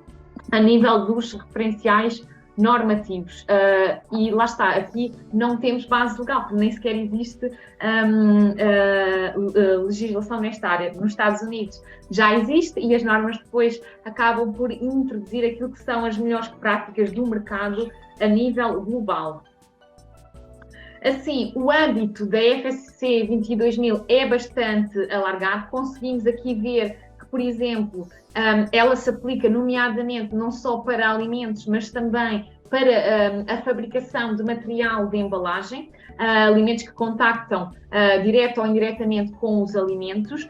a nível dos referenciais normativos. E lá está, aqui não temos base legal, porque nem sequer existe legislação nesta área. Nos Estados Unidos já existe e as normas depois acabam por introduzir aquilo que são as melhores práticas do mercado a nível global. Assim, o âmbito da FSC 22000 é bastante alargado. Conseguimos aqui ver que, por exemplo, ela se aplica nomeadamente não só para alimentos, mas também para a fabricação de material de embalagem, alimentos que contactam direto ou indiretamente com os alimentos,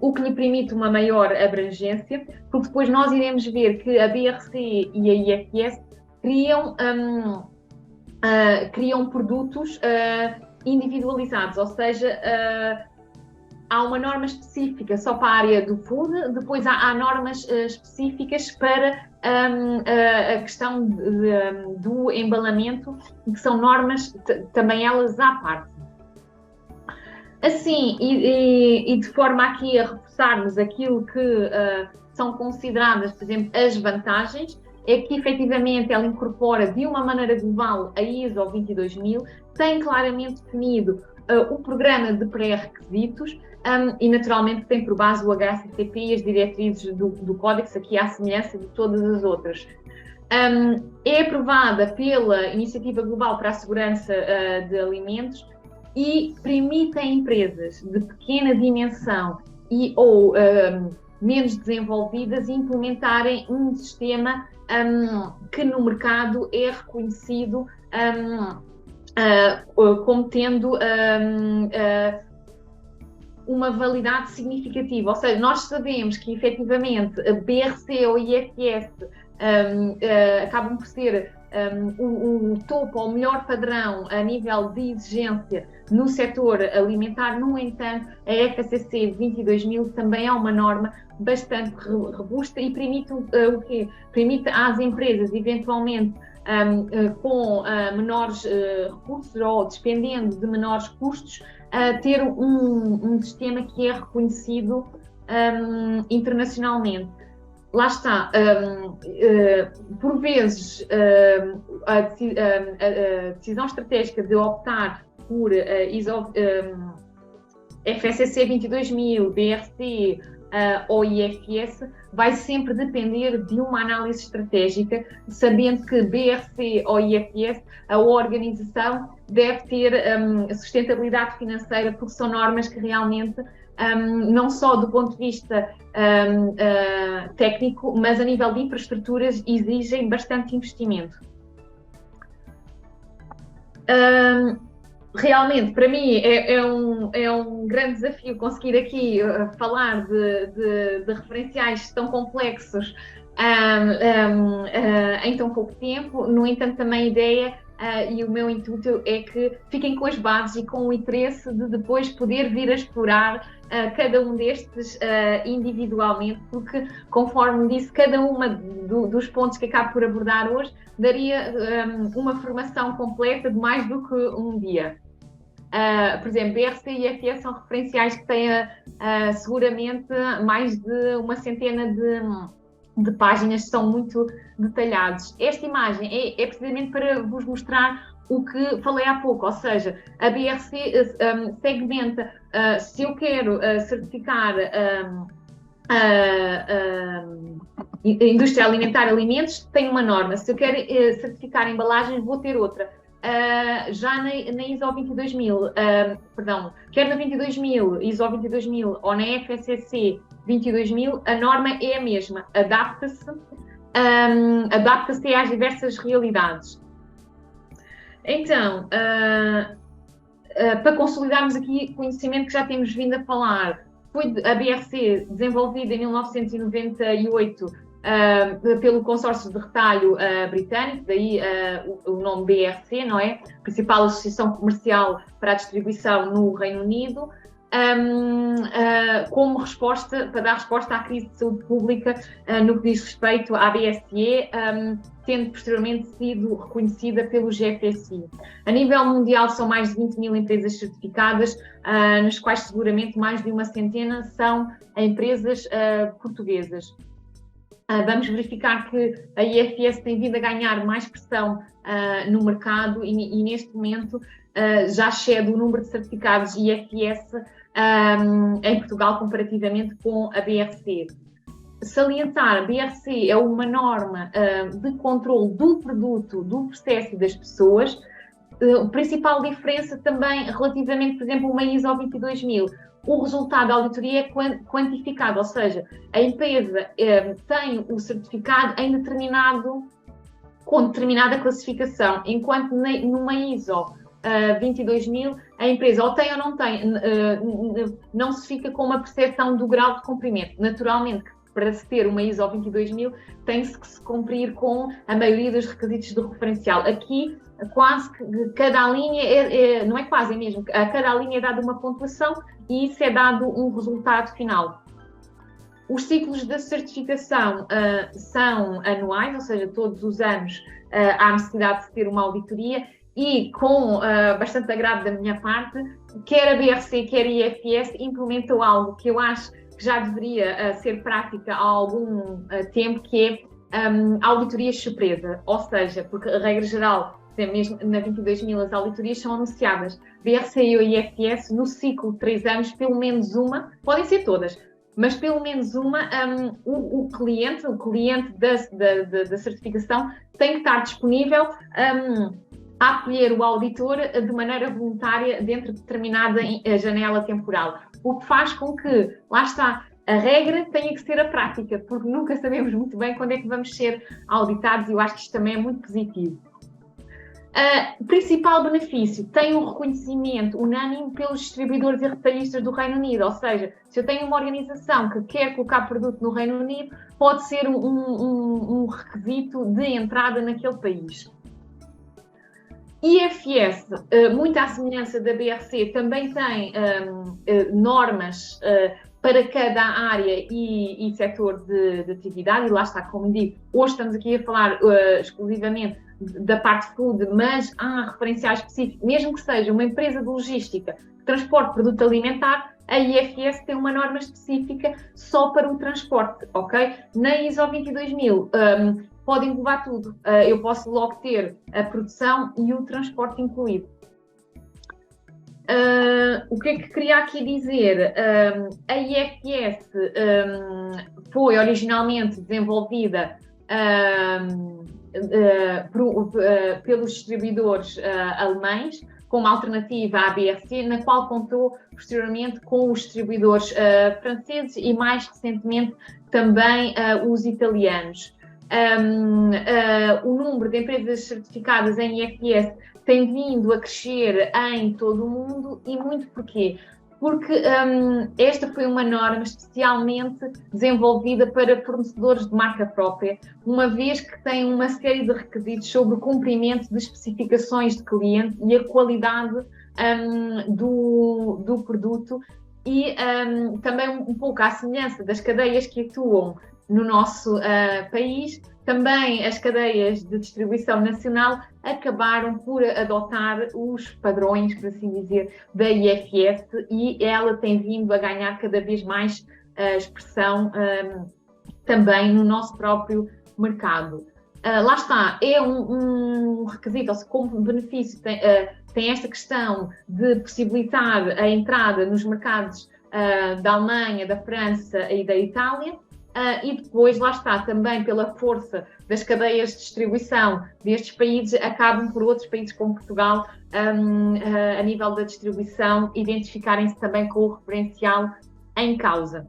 o que lhe permite uma maior abrangência, porque depois nós iremos ver que a BRC e a IFS criam produtos individualizados, de há uma norma específica só para a área do food, depois há normas específicas para a questão do embalamento, que são normas também elas à parte. Assim, e de forma aqui a reforçarmos aquilo que são consideradas, por exemplo, as vantagens, é que efetivamente ela incorpora de uma maneira global a ISO 22000, tem claramente definido o programa de pré-requisitos e, naturalmente, tem por base o HACCP e as diretrizes do Códex, aqui à semelhança de todas as outras. É aprovada pela Iniciativa Global para a Segurança de Alimentos e permite a empresas de pequena dimensão ou menos desenvolvidas implementarem um sistema que no mercado é reconhecido como tendo uma validade significativa. Ou seja, nós sabemos que efetivamente a BRC ou IFS acabam por ser o topo ou o melhor padrão a nível de exigência no setor alimentar. No entanto, a FSSC 22000 também é uma norma bastante robusta e permite o quê? Permite às empresas, eventualmente, com menores recursos ou despendendo de menores custos, ter um sistema que é reconhecido internacionalmente. Lá está, por vezes a decisão estratégica de optar por FSSC 22000, BRC ou IFS vai sempre depender de uma análise estratégica, sabendo que BRC ou IFS, a organização deve ter sustentabilidade financeira, porque são normas que realmente, não só do ponto de vista técnico, mas a nível de infraestruturas, exigem bastante investimento. Realmente, para mim, é um grande desafio conseguir aqui falar de referenciais tão complexos em tão pouco tempo. No entanto, também a ideia e o meu intuito é que fiquem com as bases e com o interesse de depois poder vir a explorar cada um destes individualmente, porque, conforme disse, cada uma dos pontos que acabo por abordar hoje daria uma formação completa de mais do que um dia. Por exemplo, BRC e IFS são referenciais que têm seguramente mais de uma centena de páginas, são muito detalhados. Esta imagem é precisamente para vos mostrar o que falei há pouco, ou seja, a BRC segmenta, se eu quero certificar a indústria alimentar alimentos, tem uma norma. Se eu quero certificar embalagens, vou ter outra. Já na ISO 22000, quer na 22000, ISO 22000 ou na FSSC 22000, a norma é a mesma, adapta-se às diversas realidades. Então, para consolidarmos aqui conhecimento que já temos vindo a falar, foi a BRC desenvolvida em 1998 pelo consórcio de retalho britânico, daí o nome BRC, não é? Principal Associação Comercial para a Distribuição no Reino Unido, como resposta, para dar resposta à crise de saúde pública no que diz respeito à BSE, tendo posteriormente sido reconhecida pelo GFSI. A nível mundial são mais de 20 mil empresas certificadas, nas quais seguramente mais de uma centena são empresas portuguesas. Vamos verificar que a IFS tem vindo a ganhar mais pressão no mercado e neste momento já excede o número de certificados IFS em Portugal comparativamente com a BRC. Salientar, a BRC é uma norma de controle do produto, do processo e das pessoas. A principal diferença também relativamente, por exemplo, uma ISO 22000, o resultado da auditoria é quantificado, ou seja, a empresa tem o certificado com determinada classificação, enquanto numa ISO 22000, a empresa ou tem ou não tem, não se fica com uma percepção do grau de cumprimento. Naturalmente, para se ter uma ISO 22000, tem-se que se cumprir com a maioria dos requisitos do referencial. Aqui, quase que cada linha, não é quase, é mesmo, a cada linha é dada uma pontuação e isso é dado um resultado final. Os ciclos de certificação são anuais, ou seja, todos os anos há necessidade de ter uma auditoria e, com bastante agrado da minha parte, quer a BRC, quer a IFS implementou algo que eu acho que já deveria ser prática há algum tempo, que é auditorias surpresa, ou seja, porque a regra geral mesmo na 22.000 as auditorias são anunciadas. BRC e IFS, no ciclo de 3 anos, pelo menos uma, podem ser todas, mas pelo menos uma, o cliente da certificação tem que estar disponível a acolher o auditor de maneira voluntária dentro de determinada janela temporal. O que faz com que, lá está, a regra tenha que ser a prática, porque nunca sabemos muito bem quando é que vamos ser auditados, e eu acho que isto também é muito positivo. O principal benefício tem um reconhecimento unânime pelos distribuidores e retalhistas do Reino Unido, ou seja, se eu tenho uma organização que quer colocar produto no Reino Unido, pode ser um requisito de entrada naquele país. IFS, muito à semelhança da BRC, também tem normas para cada área e setor de atividade, e lá está, como digo, hoje estamos aqui a falar exclusivamente da parte food, mas há referenciais específicos, mesmo que seja uma empresa de logística que transporte produto alimentar, a IFS tem uma norma específica só para o transporte, ok? Na ISO 22000 pode englobar tudo, eu posso logo ter a produção e o transporte incluído. O que é que queria aqui dizer? A IFS foi originalmente desenvolvida pelos distribuidores alemães como alternativa à BRC, na qual contou posteriormente com os distribuidores franceses e mais recentemente também os italianos. O número de empresas certificadas em IFS tem vindo a crescer em todo o mundo, e muito porquê? Porque esta foi uma norma especialmente desenvolvida para fornecedores de marca própria, uma vez que tem uma série de requisitos sobre o cumprimento de especificações de cliente e a qualidade do produto, e também um pouco à semelhança das cadeias que atuam no nosso país, também as cadeias de distribuição nacional acabaram por adotar os padrões, por assim dizer, da IFS, e ela tem vindo a ganhar cada vez mais expressão também no nosso próprio mercado. Lá está, é um requisito, ou seja, como benefício tem esta questão de possibilitar a entrada nos mercados da Alemanha, da França e da Itália. E depois, lá está, também pela força das cadeias de distribuição destes países, acabam por outros países como Portugal, a nível da distribuição, identificarem-se também com o referencial em causa.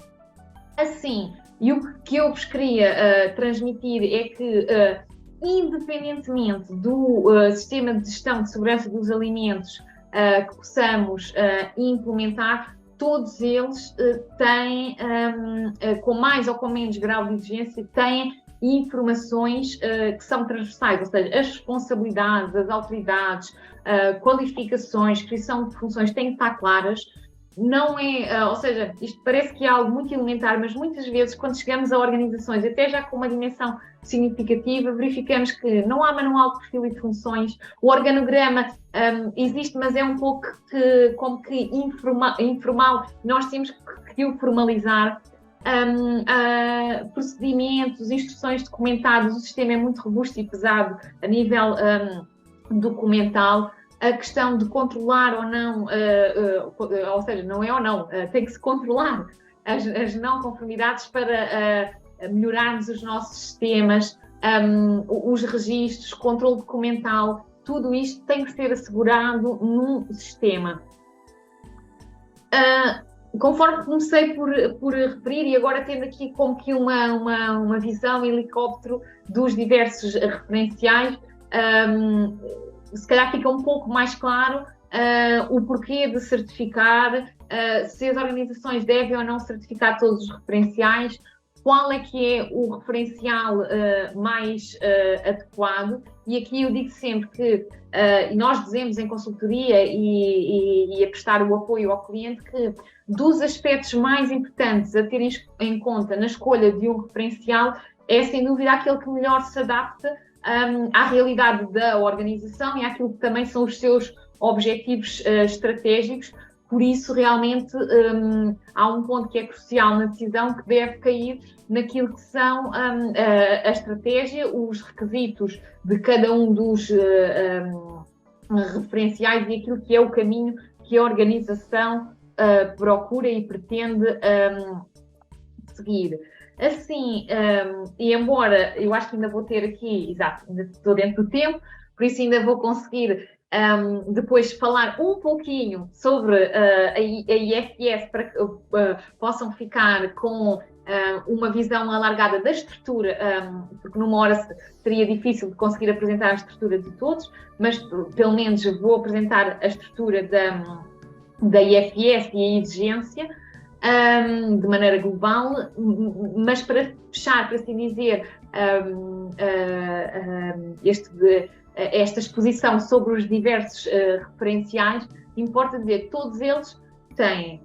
Assim, e o que eu vos queria transmitir é que, independentemente do sistema de gestão de segurança dos alimentos que possamos implementar, todos eles têm, com mais ou com menos grau de exigência, têm informações que são transversais, ou seja, as responsabilidades, as autoridades, qualificações, descrição de funções têm que estar claras. Não é, ou seja, isto parece que é algo muito elementar, mas muitas vezes quando chegamos a organizações, até já com uma dimensão significativa, verificamos que não há manual de perfil e de funções, o organograma existe, mas é um pouco como que informal, nós temos que o formalizar. Procedimentos, instruções documentadas, o sistema é muito robusto e pesado a nível documental. A questão de controlar ou não, ou seja, não é ou não, tem que se controlar as não conformidades para melhorarmos os nossos sistemas, os registros, controle documental, tudo isto tem que ser assegurado num sistema. Conforme comecei por referir, e agora tendo aqui como que uma visão helicóptero dos diversos referenciais, se calhar fica um pouco mais claro o porquê de certificar, se as organizações devem ou não certificar todos os referenciais, qual é que é o referencial mais adequado. E aqui eu digo sempre que nós dizemos em consultoria e a prestar o apoio ao cliente que dos aspectos mais importantes a ter em conta na escolha de um referencial é sem dúvida aquele que melhor se adapta à realidade da organização e àquilo que também são os seus objetivos estratégicos, por isso realmente há um ponto que é crucial na decisão que deve cair naquilo que são a estratégia, os requisitos de cada um dos referenciais e aquilo que é o caminho que a organização procura e pretende seguir. Assim, e embora eu acho que ainda vou ter aqui, exato, ainda estou dentro do tempo, por isso ainda vou conseguir depois falar um pouquinho sobre a IFS para que possam ficar com uma visão alargada da estrutura, porque numa hora seria difícil de conseguir apresentar a estrutura de todos, mas pelo menos vou apresentar a estrutura da IFS e a exigência de maneira global, mas para fechar, para assim dizer, esta exposição sobre os diversos referenciais, importa dizer que todos eles têm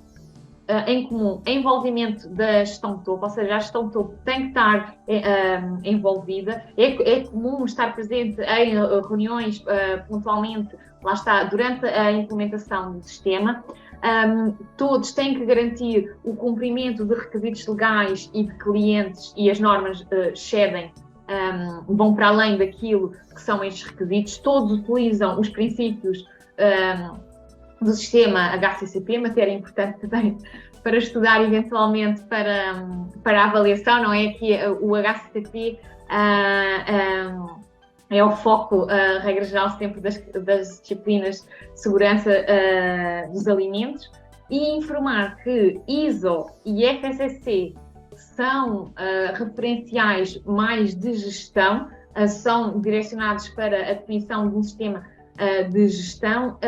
em comum envolvimento da gestão de topo, ou seja, a gestão de topo tem que estar envolvida, é comum estar presente em reuniões pontualmente, lá está, durante a implementação do sistema. Todos têm que garantir o cumprimento de requisitos legais e de clientes, e as normas excedem, vão para além daquilo que são estes requisitos. Todos utilizam os princípios do sistema HACCP, matéria importante também para estudar eventualmente para a avaliação, não é? Que o HACCP é o foco, regra geral, sempre das disciplinas de segurança dos alimentos, e informar que ISO e FSSC são referenciais mais de gestão, são direcionados para a definição de um sistema de gestão,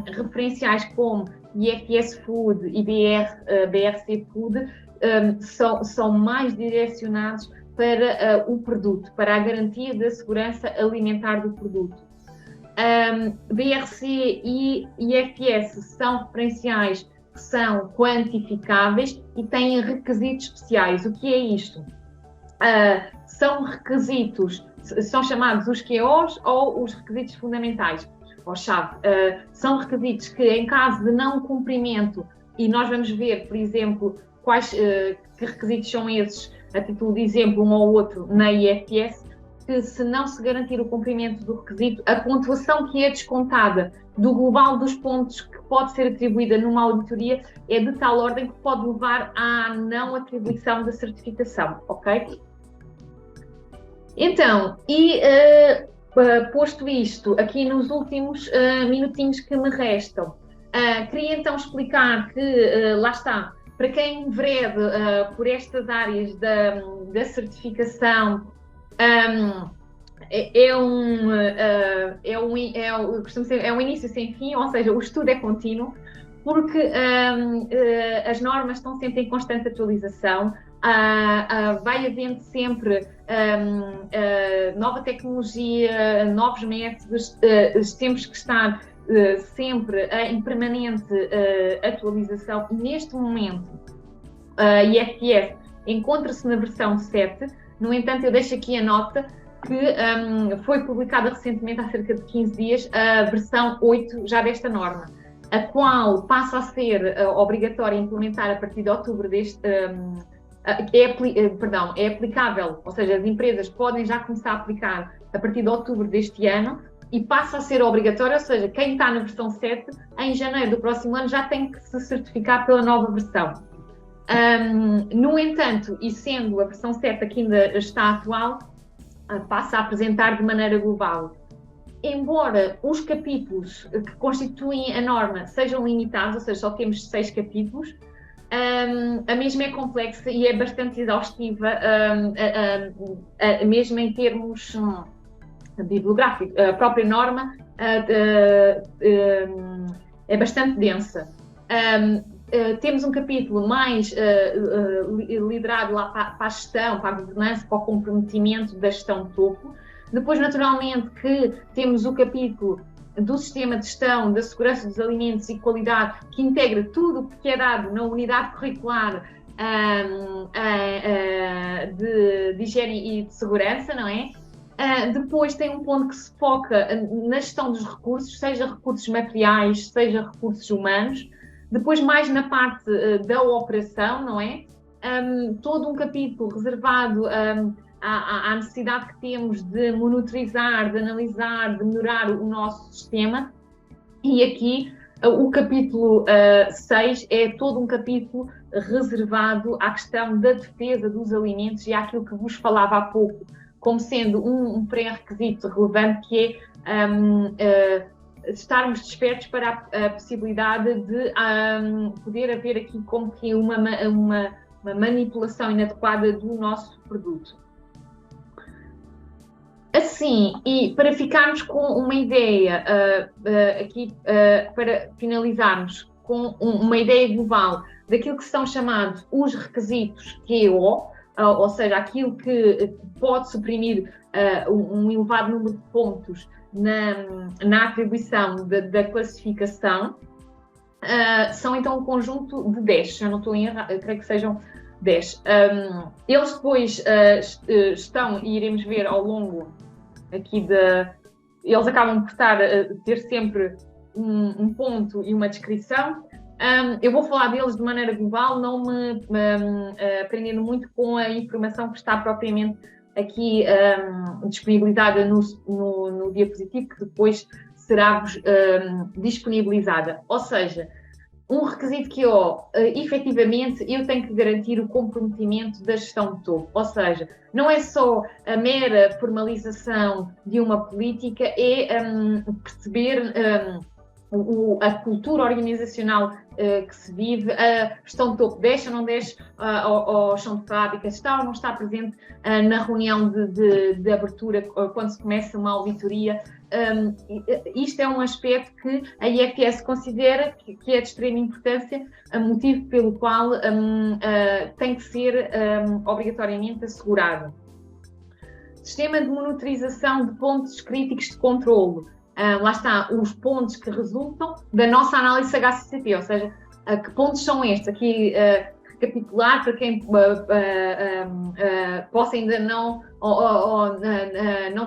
referenciais como IFS Food e BRC Food são mais direcionados para o produto, para a garantia da segurança alimentar do produto. BRC e IFS são referenciais que são quantificáveis e têm requisitos especiais. O que é isto? São requisitos, são chamados os QOs ou os requisitos fundamentais, ou chave. São requisitos que, em caso de não cumprimento, e nós vamos ver, por exemplo, que requisitos são esses, a título de exemplo, um ou outro na IFS, que se não se garantir o cumprimento do requisito, a pontuação que é descontada do global dos pontos que pode ser atribuída numa auditoria é de tal ordem que pode levar à não atribuição da certificação, ok? Então, posto isto, aqui nos últimos minutinhos que me restam, queria então explicar que, lá está, para quem enverede por estas áreas da certificação, é um início sem fim, ou seja, o estudo é contínuo, porque as normas estão sempre em constante atualização, vai havendo sempre nova tecnologia, novos métodos, temos que estar sempre em permanente atualização. Neste momento, a IFS encontra-se na versão 7, no entanto, eu deixo aqui a nota que foi publicada recentemente, há cerca de 15 dias, a versão 8 já desta norma, a qual passa a ser obrigatória implementar a partir de outubro deste... é aplicável, ou seja, as empresas podem já começar a aplicar a partir de outubro deste ano, e passa a ser obrigatório, ou seja, quem está na versão 7, em janeiro do próximo ano já tem que se certificar pela nova versão. No entanto, e sendo a versão 7 que ainda está atual, passa a apresentar de maneira global. Embora os capítulos que constituem a norma sejam limitados, ou seja, só temos 6 capítulos, a mesma é complexa e é bastante exaustiva, mesmo em termos bibliográficos. A própria norma é bastante densa. Temos um capítulo mais liderado lá para a gestão, para a governança, para o comprometimento da gestão de topo. Depois, naturalmente, que temos o capítulo do sistema de gestão da segurança dos alimentos e qualidade, que integra tudo o que é dado na unidade curricular de higiene e de segurança, não é? Depois tem um ponto que se foca na gestão dos recursos, seja recursos materiais, seja recursos humanos. Depois, mais na parte da operação, não é? Todo um capítulo reservado à necessidade que temos de monitorizar, de analisar, de melhorar o nosso sistema. E aqui o capítulo 6 é todo um capítulo reservado à questão da defesa dos alimentos e àquilo que vos falava há pouco, como sendo um pré-requisito relevante, que é estarmos despertos para a possibilidade de poder haver aqui como que uma manipulação inadequada do nosso produto. Assim, e para ficarmos com uma ideia, aqui para finalizarmos com uma ideia global daquilo que são chamados os requisitos QO, ou seja, aquilo que pode suprimir um elevado número de pontos na atribuição da classificação, são então um conjunto de 10, se eu não estou em erro, creio que sejam 10. Eles depois estão, e iremos ver ao longo aqui eles acabam por ter sempre um ponto e uma descrição. Eu vou falar deles de maneira global, não me prendendo muito com a informação que está propriamente aqui disponibilizada no diapositivo, que depois será-vos disponibilizada. Ou seja, um requisito que efetivamente, eu tenho que garantir o comprometimento da gestão de topo. Ou seja, não é só a mera formalização de uma política, é perceber a cultura organizacional que se vive, a gestão de topo desce ou não desce ao chão de fábrica, está ou não está presente na reunião de abertura, quando se começa uma auditoria. Isto é um aspecto que a IFS considera que é de extrema importância, motivo pelo qual tem que ser obrigatoriamente assegurado. Sistema de monitorização de pontos críticos de controlo. Lá está, os pontos que resultam da nossa análise HACCP, ou seja, que pontos são estes? Aqui, recapitular, para quem possa ainda não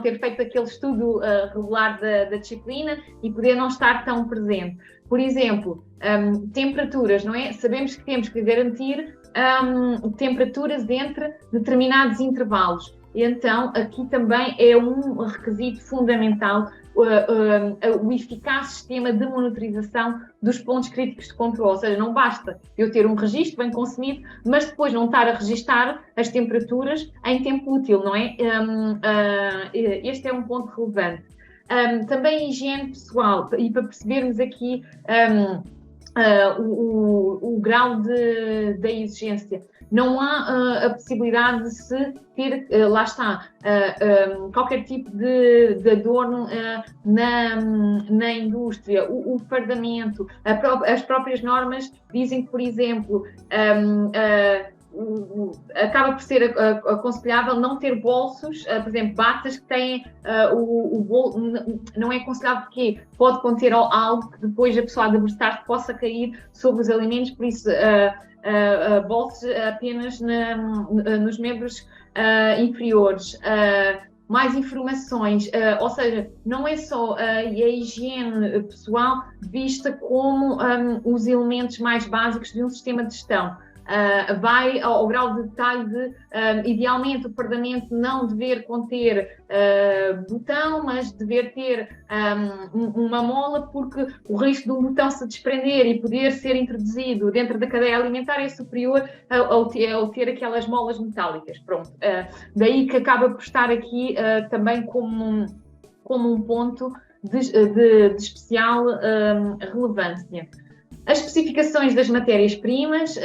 ter feito aquele estudo regular da disciplina e poder não estar tão presente. Por exemplo, temperaturas, não é? Sabemos que temos que garantir temperaturas entre determinados intervalos. Então, aqui também é um requisito fundamental o eficaz sistema de monitorização dos pontos críticos de controle. Ou seja, não basta eu ter um registro bem consumido, mas depois não estar a registar as temperaturas em tempo útil, não é? Este é um ponto relevante. Também a higiene pessoal, e para percebermos aqui o grau da exigência. Não há a possibilidade de se ter, lá está, qualquer tipo de adorno na indústria, o fardamento, as próprias normas dizem que, por exemplo, acaba por ser aconselhável não ter bolsos, por exemplo, batas que têm o bolso, não é aconselhável porque pode conter algo que depois a pessoa a debruçar possa cair sobre os alimentos, por isso bolsos apenas nos membros inferiores. Mais informações, ou seja, não é só a higiene pessoal vista como os elementos mais básicos de um sistema de gestão. Vai ao grau de detalhe de, idealmente, o fardamento não dever conter botão, mas dever ter uma mola, porque o risco do botão se desprender e poder ser introduzido dentro da cadeia alimentar é superior ao ter aquelas molas metálicas. Pronto. Daí que acaba por estar aqui também como um ponto de especial relevância. As especificações das matérias-primas,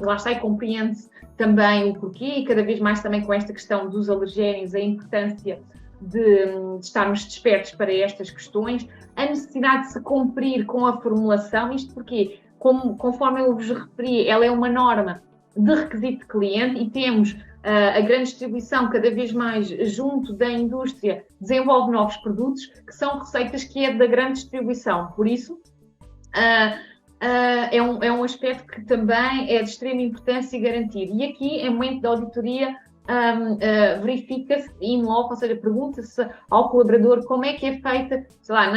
lá está, e compreende-se também o porquê, e cada vez mais também com esta questão dos alergénios, a importância de estarmos despertos para estas questões, a necessidade de se cumprir com a formulação, isto porque, conforme eu vos referi, ela é uma norma de requisito de cliente e temos a grande distribuição cada vez mais junto da indústria desenvolve novos produtos que são receitas que é da grande distribuição, por isso é um aspecto que também é de extrema importância garantir. E aqui, em momento da auditoria, verifica-se in loco, ou seja, pergunta-se ao colaborador como é que é feita, sei lá,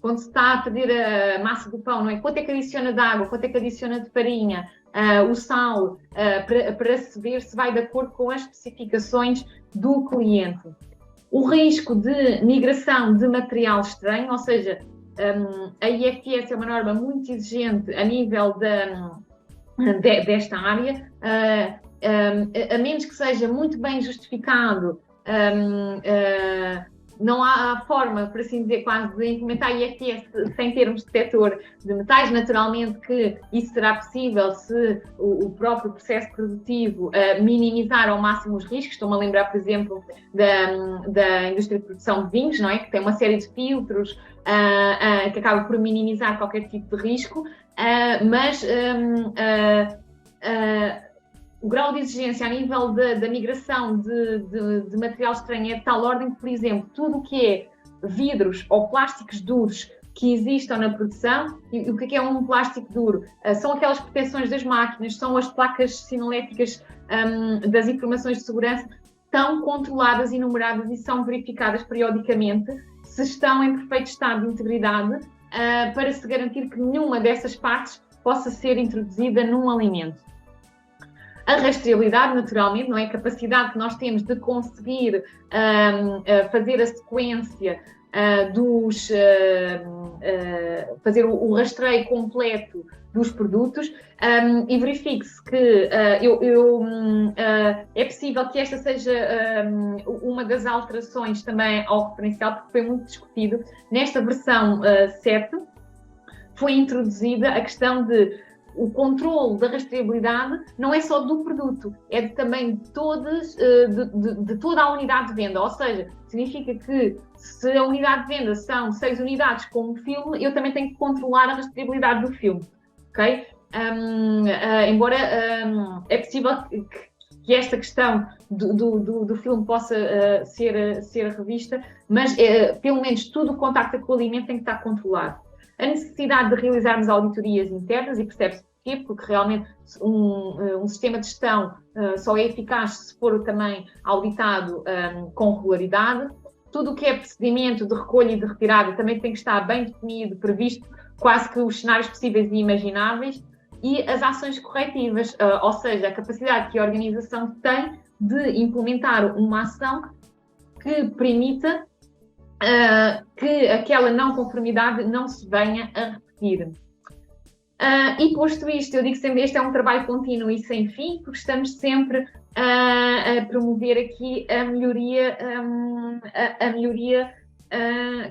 quando se está a fazer a massa do pão, não é? Quanto é que adiciona de água, quanto é que adiciona de farinha, o sal, para se ver se vai de acordo com as especificações do cliente. O risco de migração de material estranho, ou seja, a IFS é uma norma muito exigente a nível desta área, a menos que seja muito bem justificado, não há forma, por assim dizer, quase de implementar IFS sem termos detector de metais. Naturalmente que isso será possível se o próprio processo produtivo minimizar ao máximo os riscos. Estou-me a lembrar, por exemplo, da indústria de produção de vinhos, não é? Que tem uma série de filtros que acaba por minimizar qualquer tipo de risco, mas o grau de exigência a nível da migração de material estranho é de tal ordem que, por exemplo, tudo o que é vidros ou plásticos duros que existam na produção, e o que é um plástico duro? São aquelas proteções das máquinas, são as placas sinaléticas das informações de segurança, estão controladas e numeradas e são verificadas periodicamente se estão em perfeito estado de integridade, para se garantir que nenhuma dessas partes possa ser introduzida num alimento. A rastreabilidade, naturalmente, não é? A capacidade que nós temos de conseguir fazer a sequência fazer o rastreio completo dos produtos, e verifique-se que é possível que esta seja uma das alterações também ao referencial, porque foi muito discutido. Nesta versão 7 foi introduzida a questão de o controle da rastreabilidade não é só do produto, é também de toda a unidade de venda. Ou seja, significa que se a unidade de venda são 6 unidades com um filme, eu também tenho que controlar a rastreabilidade do filme, ok? Embora é possível que esta questão do filme possa ser revista, mas pelo menos tudo o contacto com o alimento tem que estar controlado. A necessidade de realizarmos auditorias internas, e percebe-se porquê, porque realmente um sistema de gestão só é eficaz se for também auditado com regularidade. Tudo o que é procedimento de recolha e de retirada também tem que estar bem definido, previsto, quase que os cenários possíveis e imagináveis, e as ações corretivas, ou seja, a capacidade que a organização tem de implementar uma ação que permita que aquela não conformidade não se venha a repetir. E posto isto, eu digo sempre, este é um trabalho contínuo e sem fim, porque estamos sempre a promover aqui a melhoria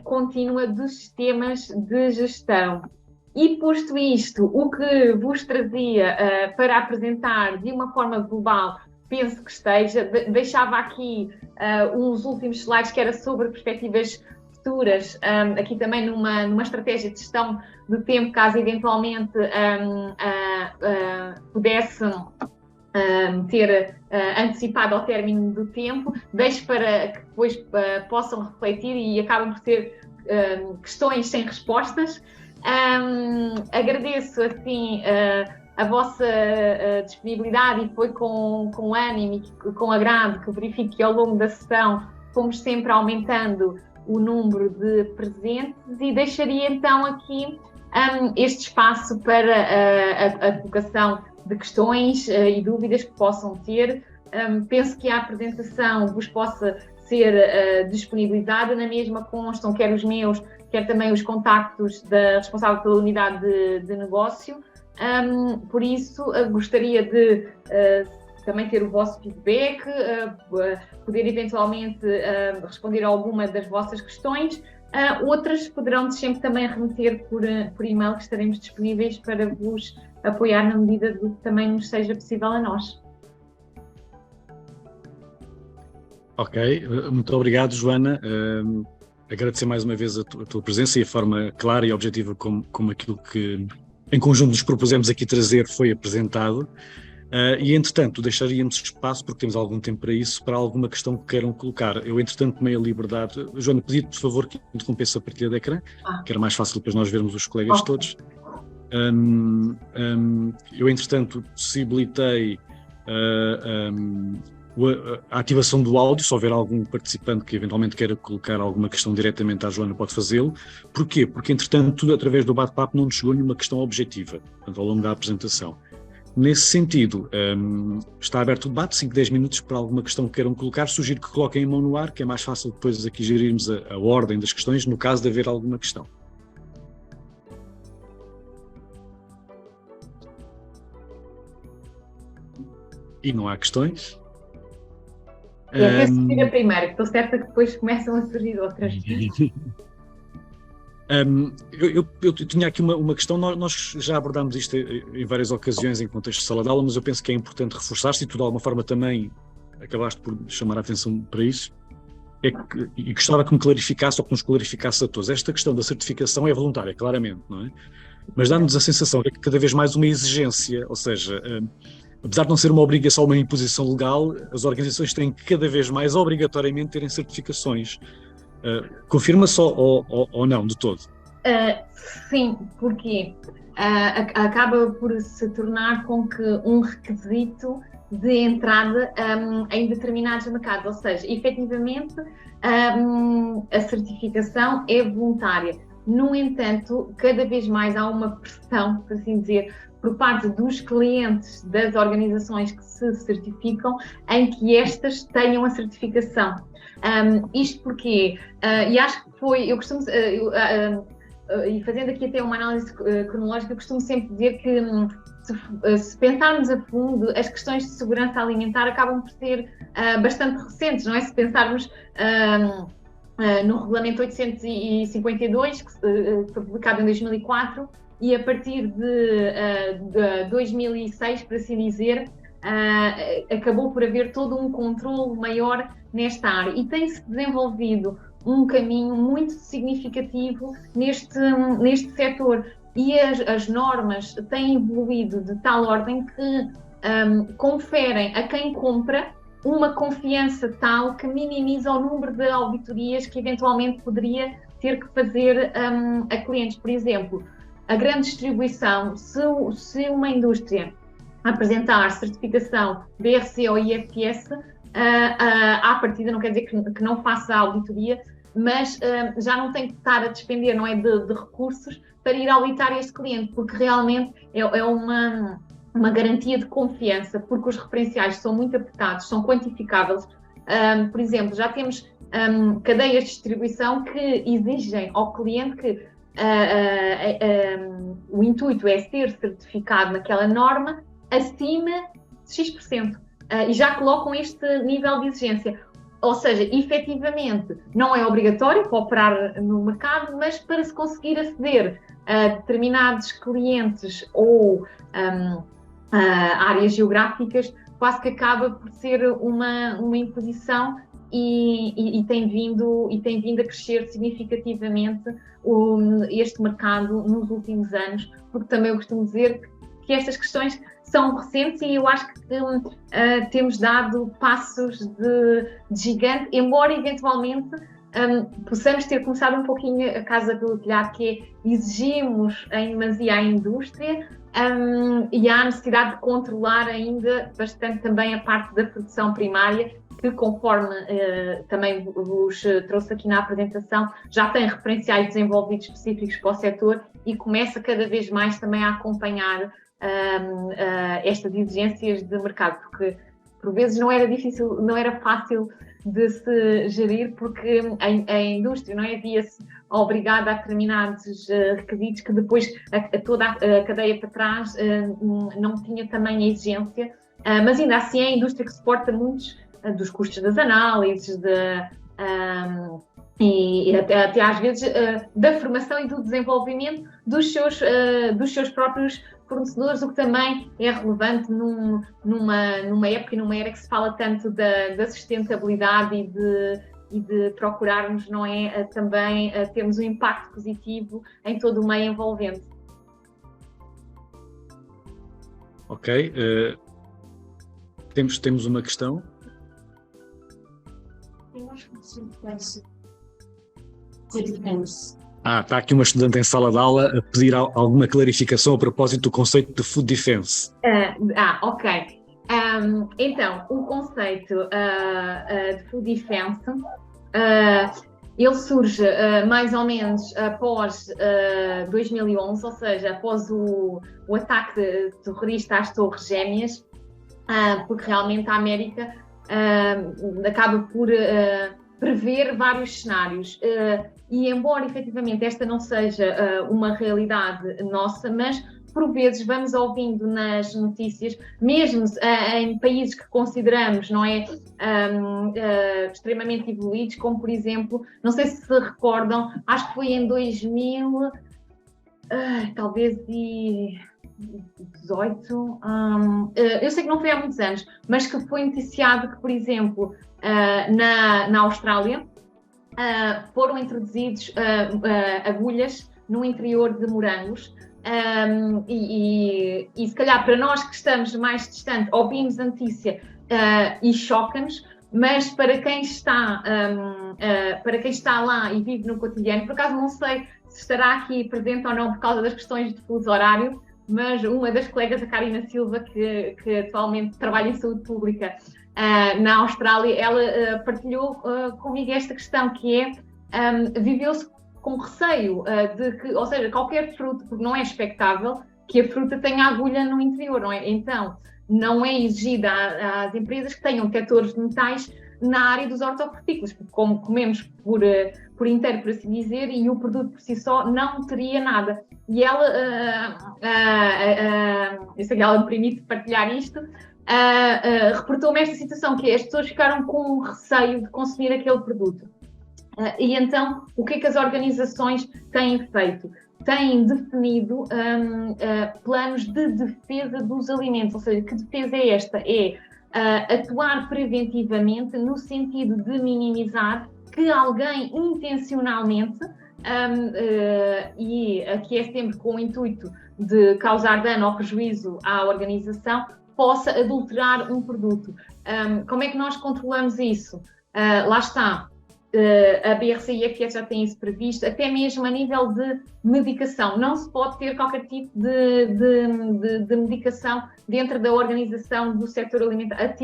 contínua dos sistemas de gestão. E posto isto, o que vos trazia para apresentar de uma forma global, penso que esteja, deixava aqui uns últimos slides que era sobre perspectivas futuras, aqui também numa estratégia de gestão do tempo, caso eventualmente pudesse ter antecipado ao término do tempo, deixo para que depois possam refletir e acabam por ter questões sem respostas. Agradeço assim a vossa disponibilidade, e foi com ânimo e com agrado que verifico que ao longo da sessão fomos sempre aumentando o número de presentes, e deixaria então aqui este espaço para a colocação de questões e dúvidas que possam ter. Penso que a apresentação vos possa ser disponibilizada, na mesma constam quer os meus, quer também os contactos da responsável pela unidade de negócio. Por isso, gostaria de também ter o vosso feedback, poder eventualmente responder a alguma das vossas questões. Outras poderão sempre também remeter por e-mail, que estaremos disponíveis para vos apoiar na medida do que também nos seja possível a nós. Ok, muito obrigado, Joana. Agradecer mais uma vez a tua presença e a forma clara e objetiva como aquilo que em conjunto nos propusemos aqui trazer foi apresentado. E, entretanto, deixaríamos espaço, porque temos algum tempo para isso, para alguma questão que queiram colocar. Eu, entretanto, tomei a liberdade. Joana, pedi-te, por favor, que interrompesse a partilha de ecrã, que era mais fácil depois nós vermos os colegas todos. Eu, entretanto, possibilitei a ativação do áudio, se houver algum participante que eventualmente queira colocar alguma questão diretamente à Joana, pode fazê-lo. Porquê? Porque, entretanto, tudo através do bate-papo não nos chegou nenhuma questão objetiva, portanto, ao longo da apresentação. Nesse sentido, está aberto o debate, 5, 10 minutos para alguma questão que queiram colocar. Sugiro que coloquem a mão no ar, que é mais fácil depois aqui gerirmos a ordem das questões, no caso de haver alguma questão. E não há questões? Eu quero subir a primeira, estou certa que depois começam a surgir outras. Eu tinha aqui uma questão, nós já abordámos isto em várias ocasiões em contexto de sala de aula, mas eu penso que é importante reforçar-se, e tu de alguma forma também acabaste por chamar a atenção para isso, e gostava que me clarificasse ou que nos clarificasse a todos. Esta questão da certificação é voluntária, claramente, não é? Mas dá-nos a sensação de que cada vez mais uma exigência, ou seja, apesar de não ser uma obrigação, uma imposição legal, as organizações têm que cada vez mais obrigatoriamente terem certificações. Confirma-se ou não, de todo? Sim, porque acaba por se tornar com que um requisito de entrada em determinados mercados, ou seja, efetivamente a certificação é voluntária. No entanto, cada vez mais há uma pressão, por assim dizer, por parte dos clientes das organizações que se certificam, em que estas tenham a certificação. Isto porque, e acho que foi, eu costumo, e fazendo aqui até uma análise cronológica, eu costumo sempre dizer que se pensarmos a fundo, as questões de segurança alimentar acabam por ser bastante recentes, não é? Se pensarmos no Regulamento 852, que foi publicado em 2004, e a partir de 2006, por assim dizer, acabou por haver todo um controle maior nesta área, e tem-se desenvolvido um caminho muito significativo neste setor, e as normas têm evoluído de tal ordem que conferem a quem compra uma confiança tal que minimiza o número de auditorias que eventualmente poderia ter que fazer a clientes. Por exemplo, a grande distribuição, se uma indústria apresentar certificação BRC ou IFS, à partida não quer dizer que não faça a auditoria, mas já não tem que estar a despender, não é, de recursos para ir auditar este cliente, porque realmente é uma garantia de confiança, porque os referenciais são muito apertados, são quantificáveis. Por exemplo, já temos cadeias de distribuição que exigem ao cliente que o intuito é ser certificado naquela norma acima de X%, e já colocam este nível de exigência. Ou seja, efetivamente, não é obrigatório para operar no mercado, mas para se conseguir aceder a determinados clientes ou áreas geográficas, quase que acaba por ser uma imposição, e tem vindo a crescer significativamente este mercado nos últimos anos, porque também eu costumo dizer que estas questões são recentes, e eu acho que temos dado passos de gigante, embora eventualmente possamos ter começado um pouquinho a casa pelo telhado, que é exigimos em demasia à indústria, e há necessidade de controlar ainda bastante também a parte da produção primária, que, conforme também vos trouxe aqui na apresentação, já tem referenciais desenvolvidos específicos para o setor e começa cada vez mais também a acompanhar estas exigências de mercado, porque por vezes não era fácil de se gerir, porque a indústria não é, via-se obrigada a determinados requisitos que depois toda a cadeia para trás não tinha também a exigência, mas ainda assim é a indústria que suporta muitos dos custos das análises, e até às vezes da formação e do desenvolvimento dos seus próprios fornecedores, o que também é relevante numa época e numa era que se fala tanto da sustentabilidade e de procurarmos, não é, também termos um impacto positivo em todo o meio envolvente. Ok, temos uma questão. Está aqui uma estudante em sala de aula a pedir alguma clarificação a propósito do conceito de food defense. Ok. Então, o conceito de Food Defense, ele surge mais ou menos após 2011, ou seja, após o ataque terrorista às Torres Gêmeas, porque realmente a América acaba por prever vários cenários. E embora efetivamente esta não seja uma realidade nossa, mas por vezes vamos ouvindo nas notícias, mesmo em países que consideramos, não é, extremamente evoluídos, como por exemplo, não sei se se recordam, acho que foi em 2000, talvez 18, eu sei que não foi há muitos anos, mas que foi noticiado que, por exemplo, na Austrália, foram introduzidos agulhas no interior de morangos. E se calhar para nós que estamos mais distante ouvimos a notícia e choca-nos, mas para quem está lá e vive no cotidiano, por acaso não sei se estará aqui presente ou não por causa das questões de fuso horário, mas uma das colegas, a Karina Silva, que atualmente trabalha em saúde pública na Austrália, ela partilhou comigo esta questão, que é viveu-se com receio de que, ou seja, qualquer fruto, porque não é expectável que a fruta tenha agulha no interior, não é? Então, não é exigida às empresas que tenham detectores de metais na área dos hortofrutícolas, porque como comemos por inteiro, por assim dizer, e o produto por si só não teria nada. E ela, eu sei que ela me permite partilhar isto, reportou-me esta situação, que é, as pessoas ficaram com receio de consumir aquele produto. E então, o que é que as organizações têm feito? Têm definido planos de defesa dos alimentos, ou seja, que defesa é esta? É atuar preventivamente no sentido de minimizar que alguém intencionalmente, e aqui é sempre com o intuito de causar dano ou prejuízo à organização, possa adulterar um produto. Como é que nós controlamos isso? Lá está. A BRC e a IFS já têm isso previsto, até mesmo a nível de medicação. Não se pode ter qualquer tipo de medicação dentro da organização do setor alimentar.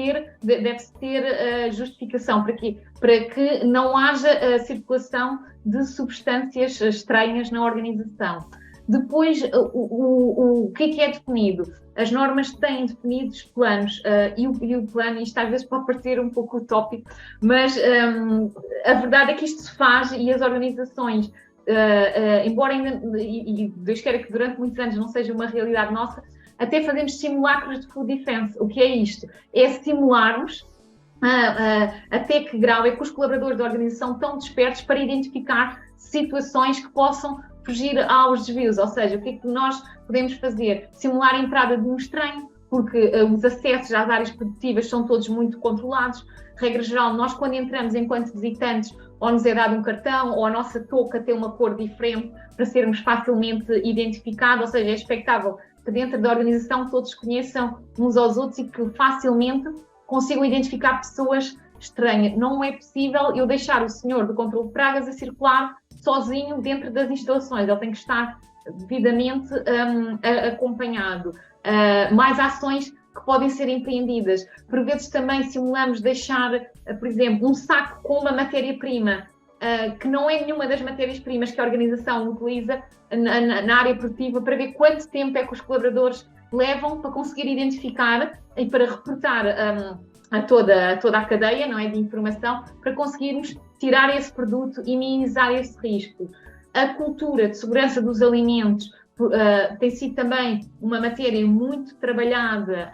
Deve-se ter justificação. Para quê? Para que não haja circulação de substâncias estranhas na organização. Depois, o que é definido? As normas têm definidos planos e o plano, isto às vezes pode parecer um pouco utópico, mas a verdade é que isto se faz e as organizações, embora ainda, e Deus queira que durante muitos anos não seja uma realidade nossa, até fazemos simulacros de food defense. O que é isto? É simularmos até que grau é que os colaboradores da organização estão despertos para identificar situações que possam fugir aos desvios, ou seja, o que é que nós podemos fazer? Simular a entrada de um estranho, porque os acessos às áreas produtivas são todos muito controlados. Regra geral, nós quando entramos enquanto visitantes, ou nos é dado um cartão, ou a nossa touca tem uma cor diferente para sermos facilmente identificados, ou seja, é expectável que dentro da organização todos conheçam uns aos outros e que facilmente consigam identificar pessoas estranhas. Não é possível eu deixar o senhor do controle de pragas a circular sozinho dentro das instalações, ele tem que estar devidamente acompanhado. Mais ações que podem ser empreendidas. Por vezes também simulamos deixar, por exemplo, um saco com uma matéria-prima que não é nenhuma das matérias-primas que a organização utiliza na área produtiva, para ver quanto tempo é que os colaboradores levam para conseguir identificar e para reportar a toda a cadeia, não é, de informação, para conseguirmos tirar esse produto e minimizar esse risco. A cultura de segurança dos alimentos tem sido também uma matéria muito trabalhada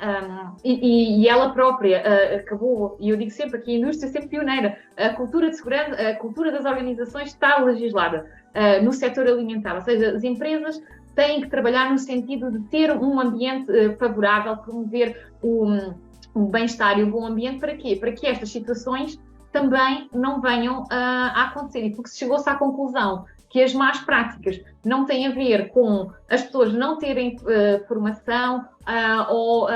e ela própria acabou, e eu digo sempre que a indústria é sempre pioneira, a cultura de segurança, a cultura das organizações está legislada no setor alimentar, ou seja, as empresas têm que trabalhar no sentido de ter um ambiente favorável, promover o bem-estar e o bom ambiente. Para quê? Para que estas situações também não venham a acontecer, porque se chegou-se à conclusão que as más práticas não têm a ver com as pessoas não terem formação ou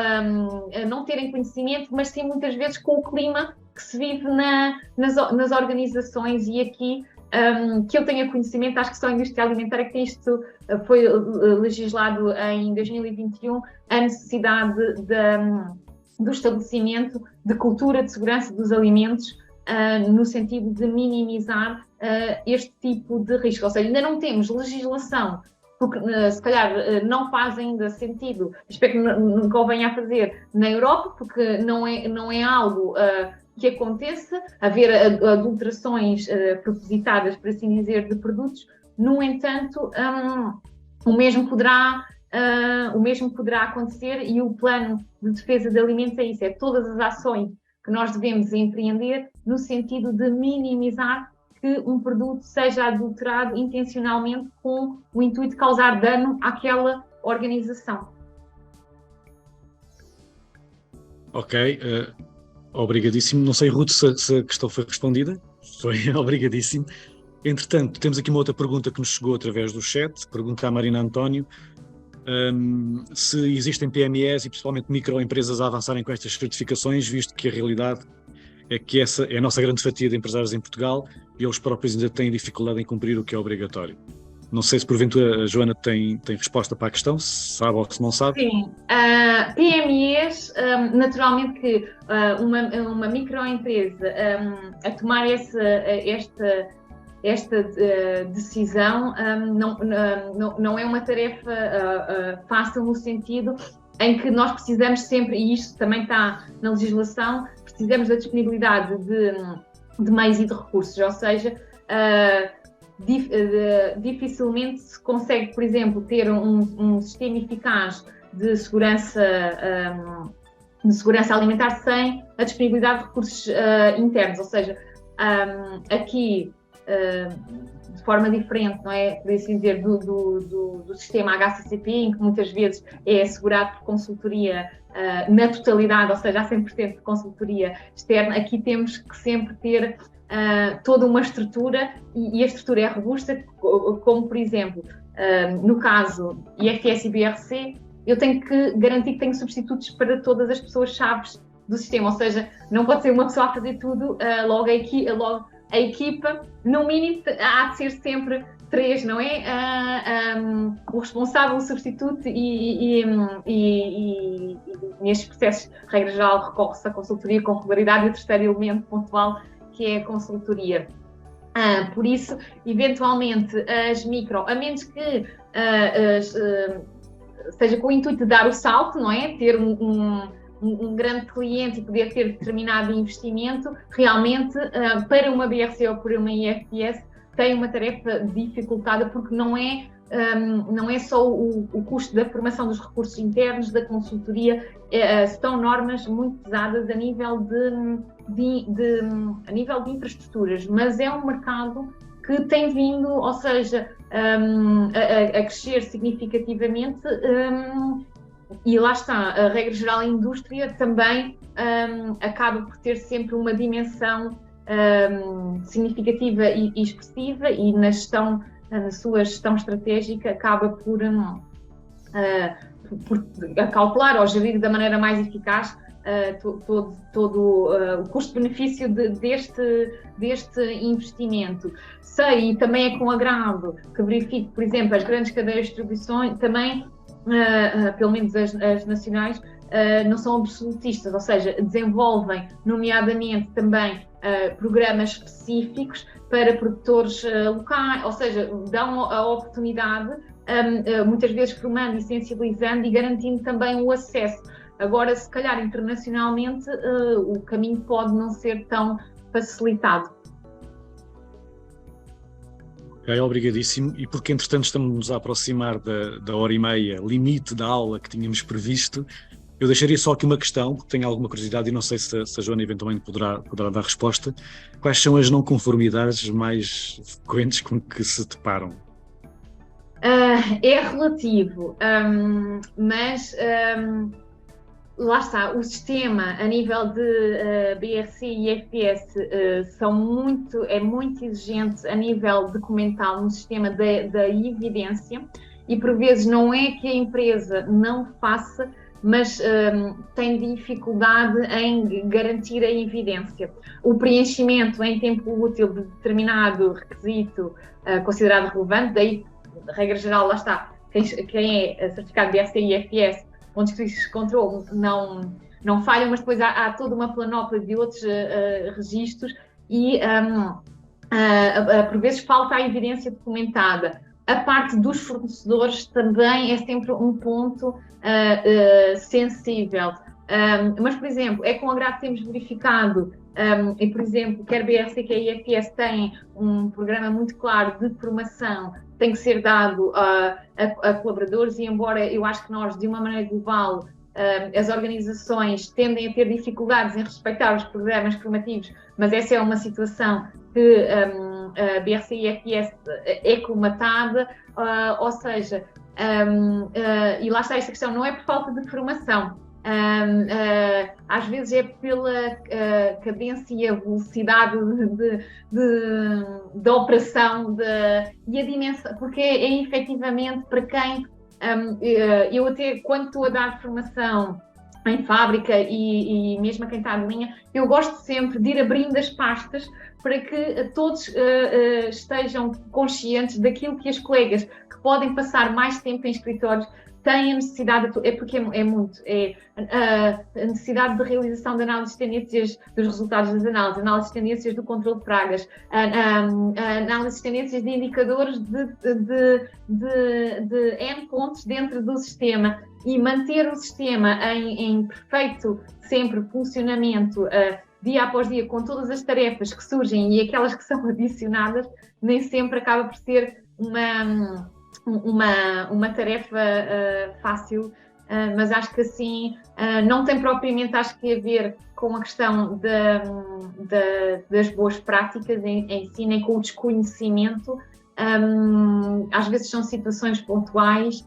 não terem conhecimento, mas sim muitas vezes com o clima que se vive nas organizações. E aqui, que eu tenha conhecimento, acho que só a indústria alimentar é que isto foi legislado em 2021, a necessidade do estabelecimento de cultura de segurança dos alimentos, no sentido de minimizar este tipo de risco. Ou seja, ainda não temos legislação, porque se calhar não faz ainda sentido, espero que não convenha a fazer na Europa, porque não é algo que aconteça, haver adulterações propositadas, por assim dizer, de produtos. No entanto, o mesmo poderá acontecer, e o plano de defesa de alimentos é isso, é todas as ações que nós devemos empreender no sentido de minimizar que um produto seja adulterado intencionalmente com o intuito de causar dano àquela organização. Ok, obrigadíssimo. Não sei, Ruth, se a questão foi respondida. Foi, obrigadíssimo. Entretanto, temos aqui uma outra pergunta que nos chegou através do chat. Pergunta à Marina António se existem PMEs e principalmente microempresas a avançarem com estas certificações, visto que a realidade é que essa é a nossa grande fatia de empresários em Portugal e eles próprios ainda têm dificuldade em cumprir o que é obrigatório. Não sei se porventura a Joana tem resposta para a questão, se sabe ou se não sabe. Sim, PMEs, naturalmente que uma microempresa a tomar esta decisão não é uma tarefa fácil, no sentido em que nós precisamos sempre, e isto também está na legislação, precisamos da disponibilidade de meios e de recursos, ou seja, dificilmente se consegue, por exemplo, ter um sistema eficaz de segurança alimentar sem a disponibilidade de recursos internos, ou seja, aqui de forma diferente, não é? Por assim dizer, do sistema HACCP, em que muitas vezes é assegurado por consultoria na totalidade, ou seja, há 100% de consultoria externa. Aqui temos que sempre ter toda uma estrutura, e a estrutura é robusta, como por exemplo, no caso IFS e BRC, eu tenho que garantir que tenho substitutos para todas as pessoas-chaves do sistema, ou seja, não pode ser uma pessoa a fazer tudo, logo a equipa, no mínimo, há de ser sempre 3, não é? O responsável, o substituto e nestes processos, regra geral, recorre-se à consultoria com regularidade, e o terceiro elemento pontual, que é a consultoria. Por isso, eventualmente, as micro, a menos que seja com o intuito de dar o salto, não é? Ter um grande cliente e poder ter determinado investimento, realmente, para uma BRC ou para uma IFS, tem uma tarefa dificultada, porque não é só o custo da formação dos recursos internos, da consultoria, são normas muito pesadas a nível de infraestruturas, mas é um mercado que tem vindo, ou seja, a crescer significativamente, e lá está, a regra geral, a indústria também acaba por ter sempre uma dimensão significativa e expressiva, e na sua gestão estratégica acaba por calcular ou gerir da maneira mais eficaz todo o custo-benefício deste investimento. Sei, e também é com agrado que verifico, por exemplo, as grandes cadeias de distribuição também, pelo menos as nacionais, não são absolutistas, ou seja, desenvolvem, nomeadamente, também programas específicos para produtores locais, ou seja, dão a oportunidade, muitas vezes formando e sensibilizando e garantindo também o acesso. Agora, se calhar, internacionalmente, o caminho pode não ser tão facilitado. Ok, obrigadíssimo. E porque, entretanto, estamos a aproximar da hora e meia, limite da aula que tínhamos previsto, eu deixaria só aqui uma questão, porque tenho alguma curiosidade e não sei se a Joana eventualmente poderá dar resposta. Quais são as não conformidades mais frequentes com que se deparam? É relativo, mas lá está, o sistema a nível de BRC e IFS é muito exigente a nível documental no sistema da evidência, e por vezes não é que a empresa não faça, mas tem dificuldade em garantir a evidência. O preenchimento em tempo útil de determinado requisito considerado relevante, daí, regra geral, lá está, quem é certificado BRC e IFS, pontos críticos de controle, não falham, mas depois há toda uma planóplia de outros registros e por vezes falta a evidência documentada. A parte dos fornecedores também é sempre um ponto sensível. Mas, por exemplo, é com agrado que temos verificado, e, por exemplo, quer BRC, quer IFS têm um programa muito claro de formação, tem que ser dado a colaboradores, e embora eu acho que nós, de uma maneira global, as organizações tendem a ter dificuldades em respeitar os programas formativos, mas essa é uma situação que a BRC e IFS é colmatada, ou seja, e lá está esta questão, não é por falta de formação, às vezes é pela cadência e a velocidade de operação e a dimensão, porque é efetivamente para quem eu até quando estou a dar formação em fábrica e mesmo a quem está de linha, eu gosto sempre de ir abrindo as pastas para que todos estejam conscientes daquilo que as colegas que podem passar mais tempo em escritórios têm a necessidade, porque a necessidade de realização de análises de tendências dos resultados das análises de tendências do controle de pragas, análises de tendências de indicadores de N pontos dentro do sistema e manter o sistema em perfeito sempre funcionamento dia após dia, com todas as tarefas que surgem e aquelas que são adicionadas, nem sempre acaba por ser uma tarefa fácil, mas acho que assim não tem propriamente, acho que, a ver com a questão das boas práticas em si, nem com o desconhecimento. Às vezes são situações pontuais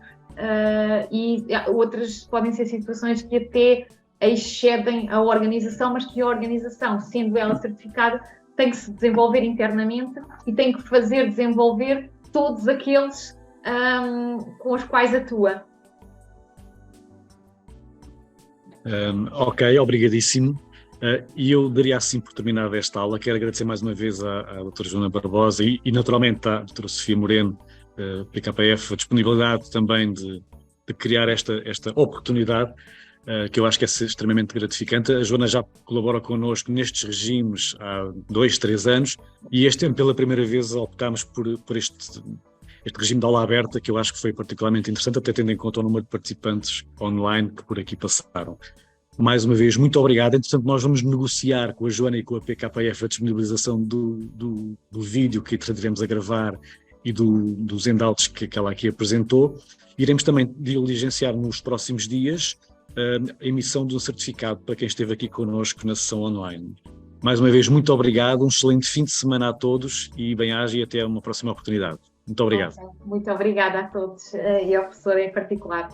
e outras podem ser situações que até excedem a organização, mas que a organização, sendo ela certificada, tem que se desenvolver internamente e tem que fazer desenvolver todos aqueles com os quais atua. Ok, obrigadíssimo. E eu daria assim por terminada esta aula. Quero agradecer mais uma vez à doutora Joana Barbosa e naturalmente à doutora Sofia Moreno, PKPF, a disponibilidade também de criar esta oportunidade, que eu acho que é extremamente gratificante. A Joana já colabora connosco nestes regimes há 2, 3 anos e este ano pela primeira vez optámos por este regime de aula aberta, que eu acho que foi particularmente interessante, até tendo em conta o número de participantes online que por aqui passaram. Mais uma vez, muito obrigado. Entretanto, nós vamos negociar com a Joana e com a PKF a disponibilização do vídeo que iremos a gravar e dos handouts que ela aqui apresentou. Iremos também diligenciar nos próximos dias a emissão de um certificado para quem esteve aqui connosco na sessão online. Mais uma vez, muito obrigado, um excelente fim de semana a todos e bem-aja e até uma próxima oportunidade. Muito obrigado. Muito obrigada a todos e ao professor em particular.